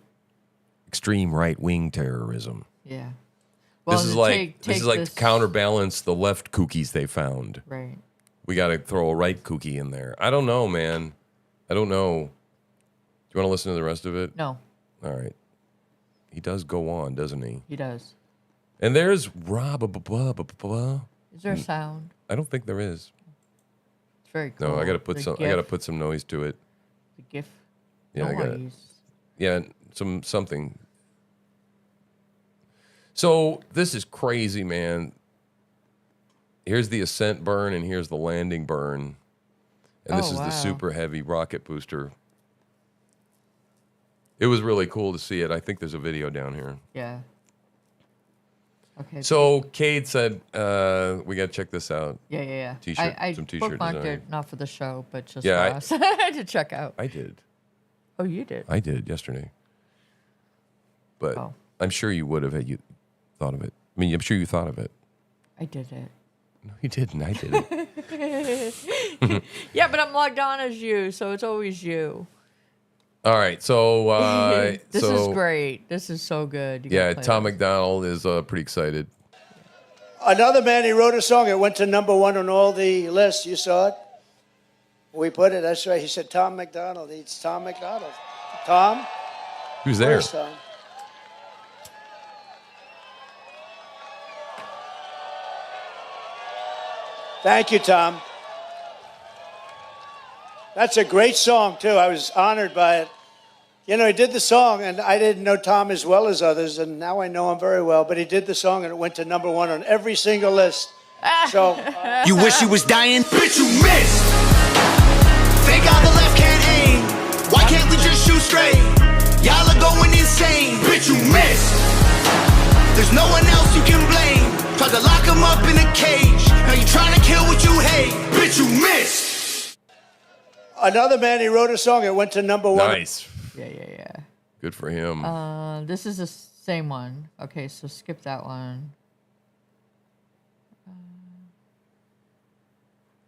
Extreme right-wing terrorism. Yeah. This is like take this is like to counterbalance the left kookies they found. Right. We got to throw a right kookie in there. I don't know, man. I don't know. Do you want to listen to the rest of it? No. All right. He does go on, doesn't he? He does. And there's Rob. Is there a sound? I don't think there is. It's very cool. No, I got to put The some. GIF. I got to put some noise to it. The GIF. Yeah, I got it. Noise. Yeah, something. So this is crazy, man. Here's the ascent burn, and here's the landing burn, and this is the super heavy rocket booster. It was really cool to see it. I think there's a video down here. Yeah. Okay. So Cade said, "We got to check this out." Yeah. T-shirt, I some T-shirt bookmarked design. it, not for the show, but just Yeah, for us to check out. I did. Oh, you did? I did yesterday. But I'm sure you would have had you thought of it. I mean, I'm sure you thought of it. I did it. No, you didn't. I did it. Yeah, but I'm logged on as you, so it's always you. All right, so This is great. This is so good. You Yeah, gotta play Tom this. McDonald is pretty excited. Another man, he wrote a song. It went to #1 on all the lists. You saw it? We put it. That's right. He said, Tom McDonald. It's Tom McDonald. Tom? Who's there? Where's Tom? Thank you, Tom. That's a great song, too. I was honored by it. You know, he did the song, and I didn't know Tom as well as others, and now I know him very well. But he did the song, and it went to #1 on every single list. So You wish you was dying? Bitch, you missed. Thank God the left can't aim. Why can't we just shoot straight? Y'all are going insane. Bitch, you missed. There's no one else you can blame. Tried to lock him up in a cage. Now you trying to kill what you hate. Bitch, you missed. another man, he wrote a song. It went to #1. Nice. Yeah. Good for him. This is the same one. Okay, so skip that one.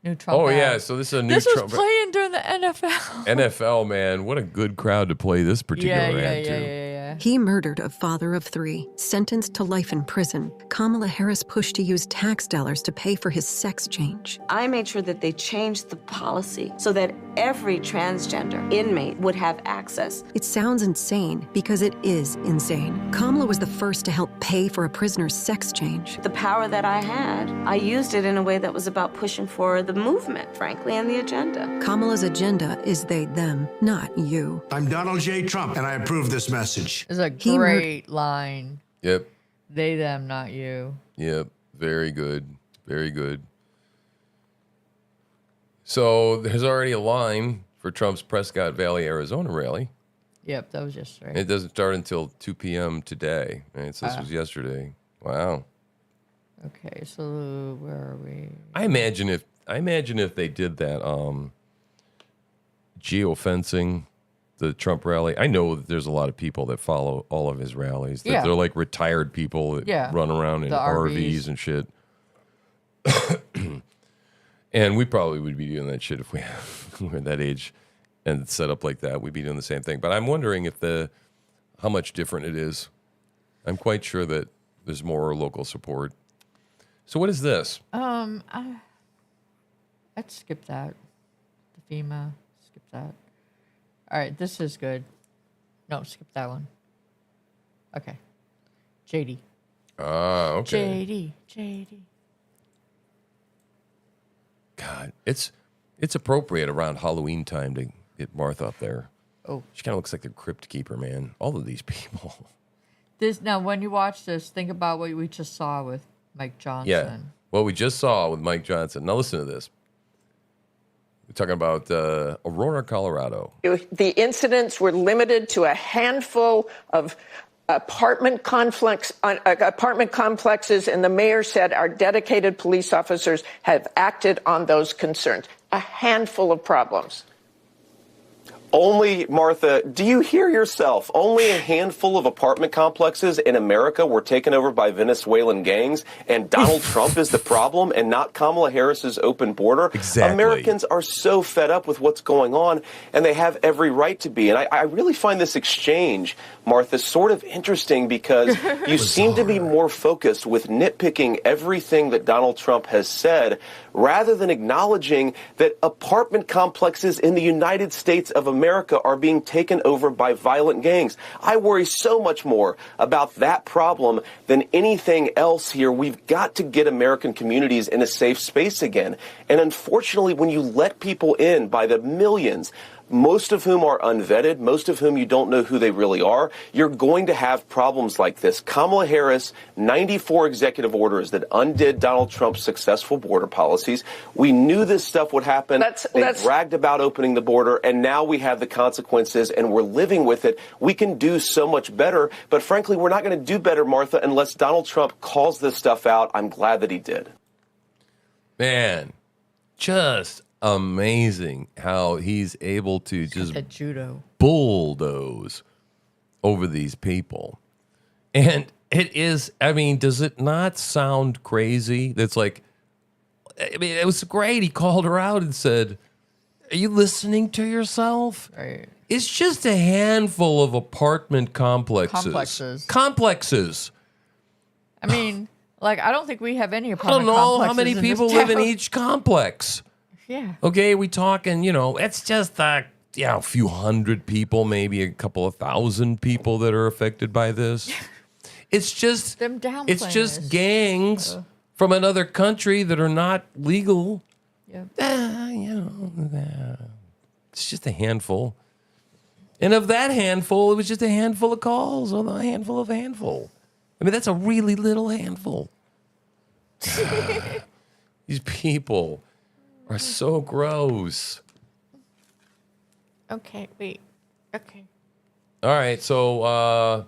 New Trump. Oh, ad. yeah. So this is a new This Trump. was playing during the NFL. NFL, man. What a good crowd to play this particular ad to. Yeah. He murdered a father of 3, sentenced to life in prison. Kamala Harris pushed to use tax dollars to pay for his sex change. I made sure that they changed the policy so that every transgender inmate would have access. It sounds insane because it is insane. Kamala was the first to help pay for a prisoner's sex change. The power that I had, I used it in a way that was about pushing for the movement, frankly, and the agenda. Kamala's agenda is they, them, not you. I'm Donald J. Trump, and I approve this message. It's a great line. Yep. They, them, not you. Yep. Very good. Very good. So there's already a line for Trump's Prescott Valley, Arizona rally. Yep, that was yesterday. It doesn't start until 2 p.m. today. Right? So this was yesterday. Wow. Okay, so where are we? I imagine if they did that geofencing, the Trump rally. I know that there's a lot of people that follow all of his rallies. Yeah. They're like retired people that run around in The RVs and shit. And we probably would be doing that shit if we were that age and set up like that. We'd be doing the same thing. But I'm wondering if how much different it is. I'm quite sure that there's more local support. So what is this? I'd skip that. The FEMA, skip that. All right, this is good. No, skip that one. Okay. JD. Okay. JD. God, it's appropriate around Halloween time to get Martha up there. Oh. She kind of looks like the crypt keeper, man. All of these people. Now, when you watch this, think about what we just saw with Mike Johnson. Yeah. What we just saw with Mike Johnson. Now listen to this. We're talking about Aurora, Colorado. The incidents were limited to a handful of apartment complexes, and the mayor said our dedicated police officers have acted on those concerns. A handful of problems. Only, Martha, do you hear yourself? Only a handful of apartment complexes in America were taken over by Venezuelan gangs, and Donald Trump is the problem and not Kamala Harris's open border? Exactly. Americans are so fed up with what's going on, and they have every right to be. And I really find this exchange, Martha, sort of interesting because you seem to be more focused with nitpicking everything that Donald Trump has said rather than acknowledging that apartment complexes in the United States of America are being taken over by violent gangs. I worry so much more about that problem than anything else here. We've got to get American communities in a safe space again. And unfortunately, when you let people in by the millions, most of whom are unvetted, most of whom you don't know who they really are, you're going to have problems like this. Kamala Harris, 94 executive orders that undid Donald Trump's successful border policies. We knew this stuff would happen. They bragged about opening the border, and now we have the consequences, and we're living with it. We can do so much better, but frankly, we're not going to do better, Martha, unless Donald Trump calls this stuff out. I'm glad that he did. Man, just amazing how he's able to just judo bulldoze over these people. And it is, I mean, does it not sound crazy? That's like, I mean, it was great. He called her out and said, are you listening to yourself? Right. It's just a handful of apartment complexes. Complexes. I mean, like, I don't think we have any I apartment don't know complexes how many in this people live in town. each complex. Yeah. Okay, we talking, it's just a few hundred people, maybe a couple of thousand people that are affected by this. It's just Them downplaying it's just this. gangs from another country that are not legal. Yep. It's just a handful. And of that handful, it was just a handful of calls, or a handful of handful. I mean, that's a really little handful. These people are so gross. Okay, wait. Okay. All right, so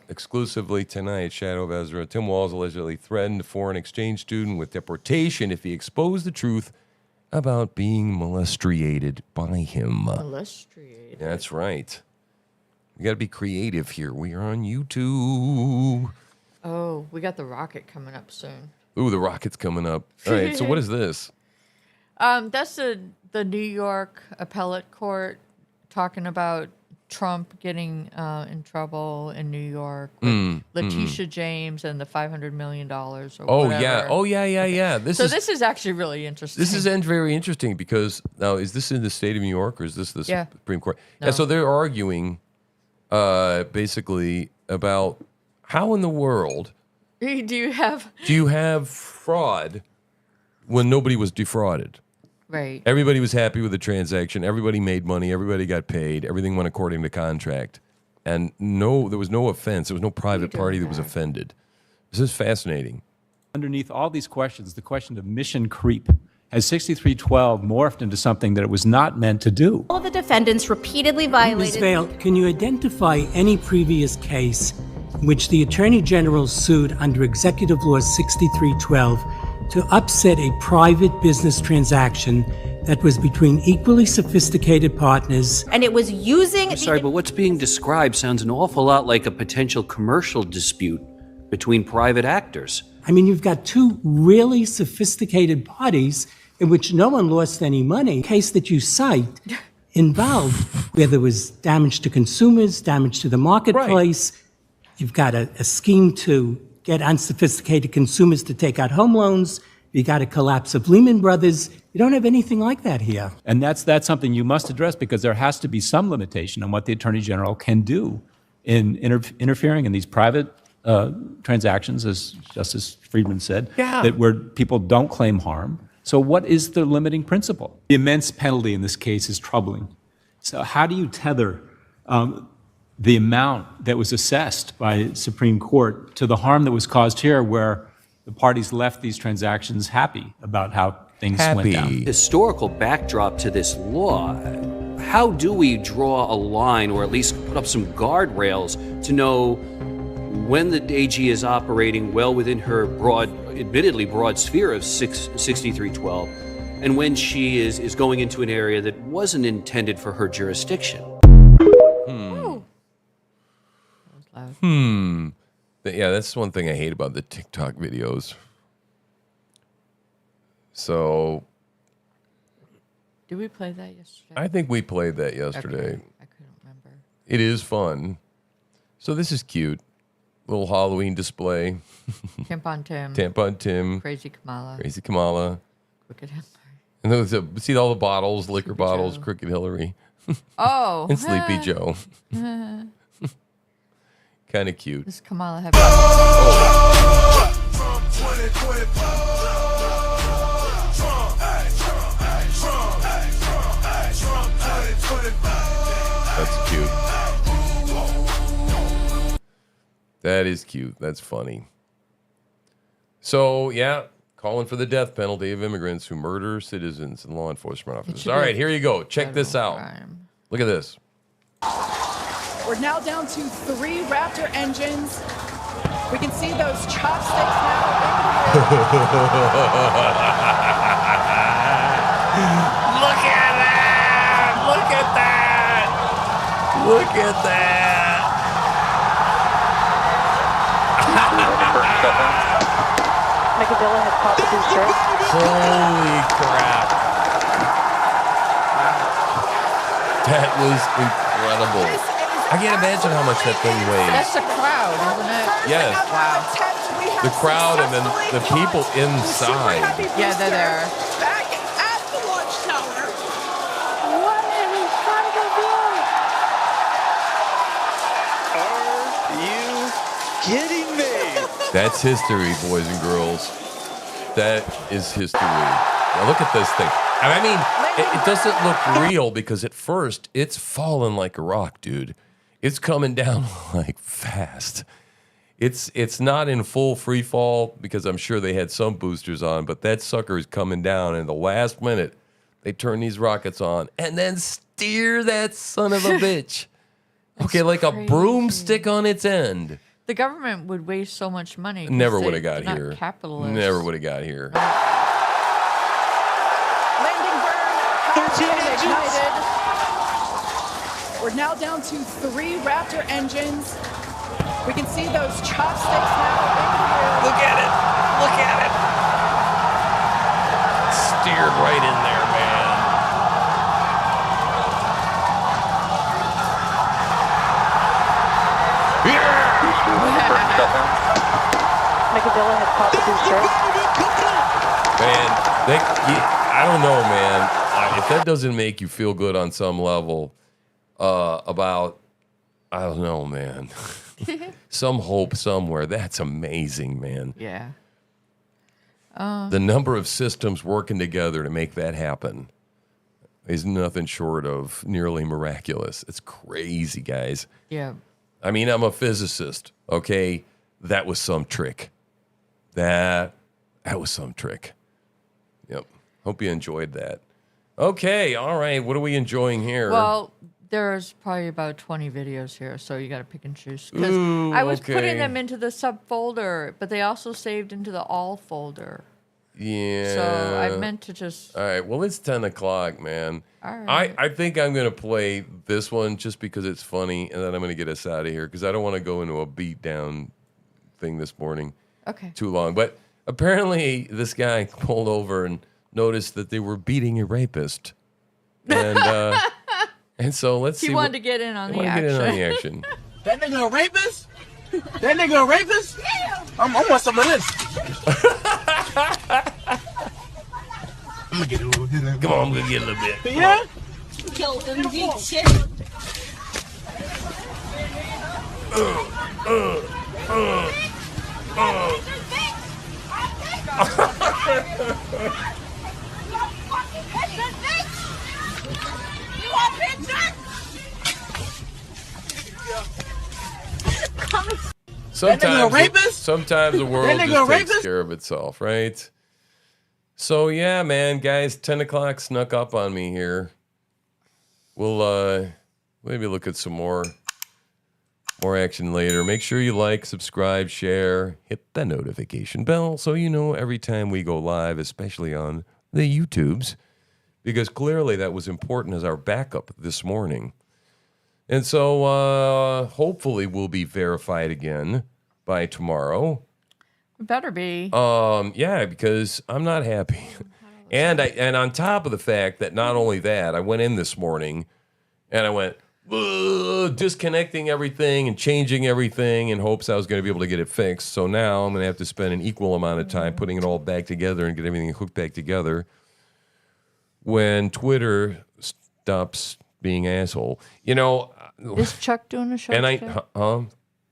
exclusively tonight, Shadow of Ezra. Tim Walz allegedly threatened a foreign exchange student with deportation if he exposed the truth about being molested by him. Molested. That's right. We got to be creative here. We are on YouTube. Oh, we got the rocket coming up soon. Ooh, the rocket's coming up. All right, so what is this? That's the New York appellate court talking about Trump getting in trouble in New York with Letitia James and the $500 million or whatever. Oh, yeah. This is actually really interesting. This is very interesting because now, is this in the state of New York or is this the Supreme Court? No. Yeah, so they're arguing basically about how in the world Do you have... do you have fraud when nobody was defrauded? Right. Everybody was happy with the transaction. Everybody made money. Everybody got paid. Everything went according to contract. And there was no offense. There was no private party that was offended. This is fascinating. Underneath all these questions, the question of mission creep has 6312 morphed into something that it was not meant to do. All the defendants repeatedly violated... Ms. Vail, can you identify any previous case in which the Attorney General sued under Executive Law 6312 to upset a private business transaction that was between equally sophisticated partners? And it was using... I'm sorry, but what's being described sounds an awful lot like a potential commercial dispute between private actors. I mean, you've got two really sophisticated parties in which no one lost any money. The case that you cite involved where there was damage to consumers, damage to the marketplace. Right. You've got a scheme to get unsophisticated consumers to take out home loans. You got a collapse of Lehman Brothers. You don't have anything like that here. And that's something you must address because there has to be some limitation on what the Attorney General can do in interfering in these private transactions, as Justice Friedman said, that where people don't claim harm. So what is the limiting principle? The immense penalty in this case is troubling. So how do you tether the amount that was assessed by the Supreme Court to the harm that was caused here where the parties left these transactions happy about how things went down? Historical backdrop to this law. How do we draw a line or at least put up some guardrails to know when the AG is operating well within her admittedly broad sphere of 6312 and when she is going into an area that wasn't intended for her jurisdiction? Yeah, that's one thing I hate about the TikTok videos. So... Did we play that yesterday? I think we played that yesterday. Okay. I couldn't remember. It is fun. So this is cute. Little Halloween display. Tampon Tim. Tampon Tim. Crazy Kamala. Crazy Kamala. Crooked Hillary. And those, see all the bottles, liquor bottles, Crooked Hillary. Oh. And Sleepy Joe. Kind of cute. Does Kamala have... That's cute. That is cute. That's funny. So, yeah, calling for the death penalty of immigrants who murder citizens and law enforcement officers. All right, here you go. Check this out. Look at this. We're now down to 3 Raptor engines. We can see those chopsticks now. Look at that! Look at that! Look at that! Megabilla had popped his shirt. Holy crap. That was incredible. I can't imagine how much that thing weighs. That's the crowd, isn't it? Yes. Wow. The crowd and then the people inside. Yeah, they're there. Back at the launch tower. What an incredible view! Are you kidding me? That's history, boys and girls. That is history. Now look at this thing. I mean, it doesn't look real because at first it's falling like a rock, dude. It's coming down like fast. It's not in full free fall because I'm sure they had some boosters on, but that sucker is coming down. And the last minute, they turn these rockets on and then steer that son of a bitch. Okay, like crazy. A broomstick on its end. The government would waste so much money. Never would have got they're here. not capitalists. Never would have got here. Landing Ignited. We're now down to 3 Raptor engines. We can see those chopsticks now in the air. Look at it. Look at it. Steered right in there, man. Micadilla had caught the booster. Man, I don't know, man. If that doesn't make you feel good on some level about, I don't know, man. Some hope somewhere. That's amazing, man. Yeah. The number of systems working together to make that happen is nothing short of nearly miraculous. It's crazy, guys. Yeah. I mean, I'm a physicist, okay? That was some trick. That was some trick. Yep. Hope you enjoyed that. Okay, all right. What are we enjoying here? Well, there's probably about 20 videos here, so you got to pick and choose. Because Ooh, I was okay. putting them into the subfolder, but they also saved into the all folder. Yeah. So I meant to just. All right. Well, it's 10 o'clock, man. All right. I think I'm going to play this one just because it's funny, and then I'm going to get us out of here because I don't want to go into a beatdown thing this morning. Okay. Too long. But apparently, this guy pulled over and noticed that they were beating a rapist. And and so let's see. He wanted to get in on the Get action. in on the action. That nigga a rapist? That nigga a rapist? I want some of this. I'm gonna get a little bit. Come on, I'm going to get a little bit. Yeah? Kill them big shit. Sometimes the world just takes care of itself, right? So yeah, man, guys, 10 o'clock snuck up on me here. We'll maybe look at some more action later. Make sure you like, subscribe, share, hit the notification bell so you know every time we go live, especially on the YouTubes, because clearly that was important as our backup this morning. And so hopefully we'll be verified again by tomorrow. It better be. Yeah, because I'm not happy. And on top of the fact that not only that, I went in this morning and I went disconnecting everything and changing everything in hopes I was going to be able to get it fixed. So now I'm going to have to spend an equal amount of time putting it all back together and get everything hooked back together when Twitter stops being asshole. You know, is Chuck doing a show? And today?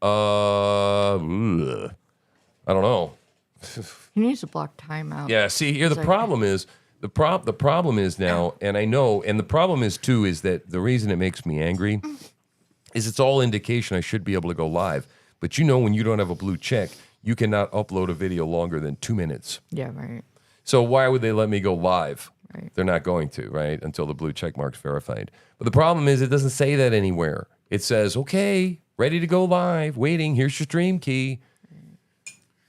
I don't know. He needs to block time out. Yeah, see, here the problem is the problem is now, and I know, and the problem is too, is that the reason it makes me angry is it's all indication I should be able to go live. But you know, when you don't have a blue check, you cannot upload a video longer than 2 minutes. Yeah, right. So why would they let me go live? Right. They're not going to, right? Until the blue check mark's verified. But the problem is it doesn't say that anywhere. It says, okay, ready to go live, waiting, here's your stream key.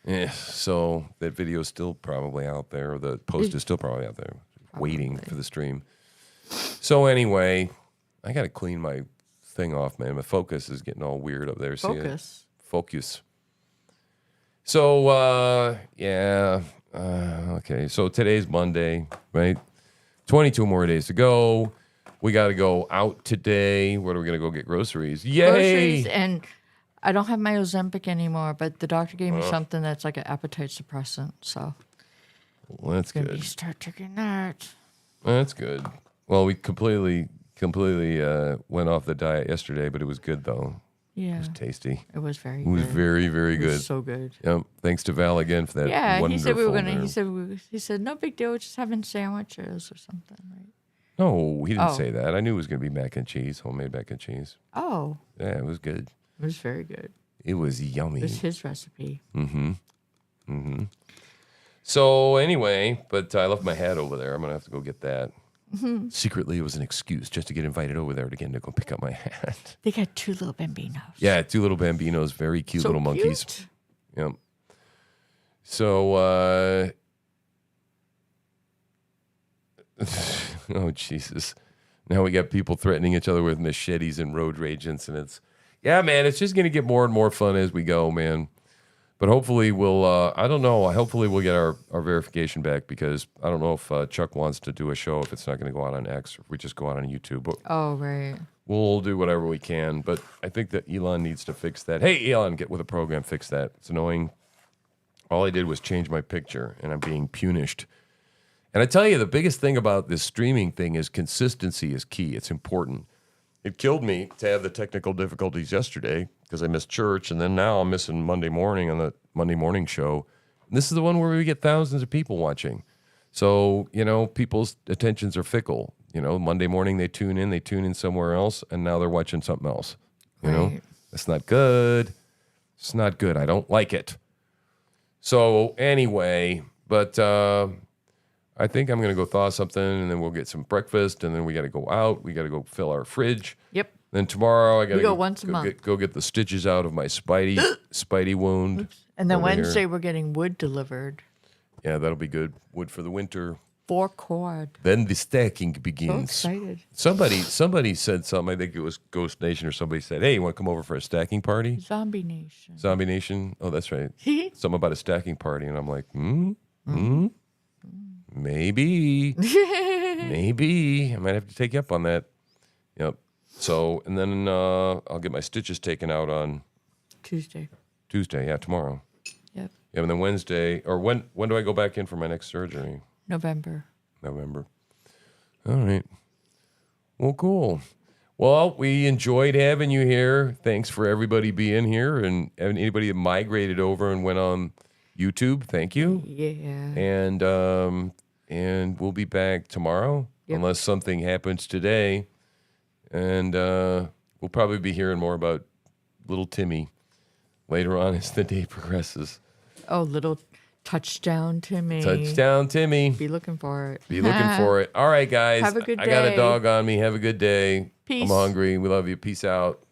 Yeah, so that video is still probably out there, or the post is still probably out there, waiting for the stream. So anyway, I got to clean my thing off, man. My focus is getting all weird up there. Focus. Focus. So, yeah. Okay, so today's Monday, right? 22 more days to go. We got to go out today. Where are we going to go get groceries? Yay! Groceries, and I don't have my Ozempic anymore, but the doctor gave me something that's like an appetite suppressant. So well, that's good. You start taking that. Well, that's good. Well, we completely went off the diet yesterday, but it was good though. Yeah, it was tasty. It was very. It was very, very good. It was so good. Yep. Thanks to Val again for that. Yeah, he said we were gonna. dinner. He said no big deal, we're just having sandwiches or something, right? No, he didn't Oh. say that. I knew it was going to be mac and cheese, homemade mac and cheese. Oh. Yeah, it was good. It was very good. It was yummy. It was his recipe. Mm-hmm. Mm-hmm. So anyway, but I left my hat over there. I'm going to have to go get that. Mm-hmm. Secretly, it was an excuse just to get invited over there again to go pick up my hat. They got 2 little bambinos. Yeah, 2 little bambinos, very cute So little monkeys. cute. Yep. So, Oh, Jesus. Now we got people threatening each other with machetes and road rage incidents. Yeah, man, it's just going to get more and more fun as we go, man. But hopefully we'll, I don't know, hopefully we'll get our verification back because I don't know if Chuck wants to do a show if it's not going to go out on X or if we just go out on YouTube. But Oh, right. we'll do whatever we can. But I think that Elon needs to fix that. Hey, Elon, get with the program, fix that. It's annoying. All I did was change my picture and I'm being punished. And I tell you, the biggest thing about this streaming thing is consistency is key. It's important. It killed me to have the technical difficulties yesterday because I missed church, and then now I'm missing Monday morning on the Monday morning show. And this is the one where we get thousands of people watching. So, people's attentions are fickle. Monday morning they tune in somewhere else, and now they're watching something else. That's not good. It's not good. I don't like it. So anyway, but I think I'm going to go thaw something, and then we'll get some breakfast, and then we got to go out. We got to go fill our fridge. Yep. Then tomorrow I got to go once a month. Go get the stitches out of my Spidey wound. And then over Wednesday here. we're getting wood delivered. Yeah, that'll be good. Wood for the winter. 4 cord. Then the stacking begins. So excited. Somebody said something. I think it was Ghost Nation or somebody said, "Hey, you want to come over for a stacking party?" Zombie Nation. Zombie Nation. Oh, that's right. Something about a stacking party, and I'm like, maybe, maybe I might have to take you up on that. Yep. So, and then I'll get my stitches taken out on Tuesday. Yeah, tomorrow. Yep. Yeah, and then Wednesday, or when do I go back in for my next surgery? November. All right. Well, cool. Well, we enjoyed having you here. Thanks for everybody being here, and anybody that migrated over and went on YouTube. Thank you. Yeah. And we'll be back tomorrow unless something happens today, and we'll probably be hearing more about little Timmy later on as the day progresses. Oh, little touchdown Timmy. Touchdown Timmy. Be looking for it. Be looking for it. All right, guys. Have a good I got a day. dog on me. Have a good day. Peace. I'm hungry. We love you. Peace out.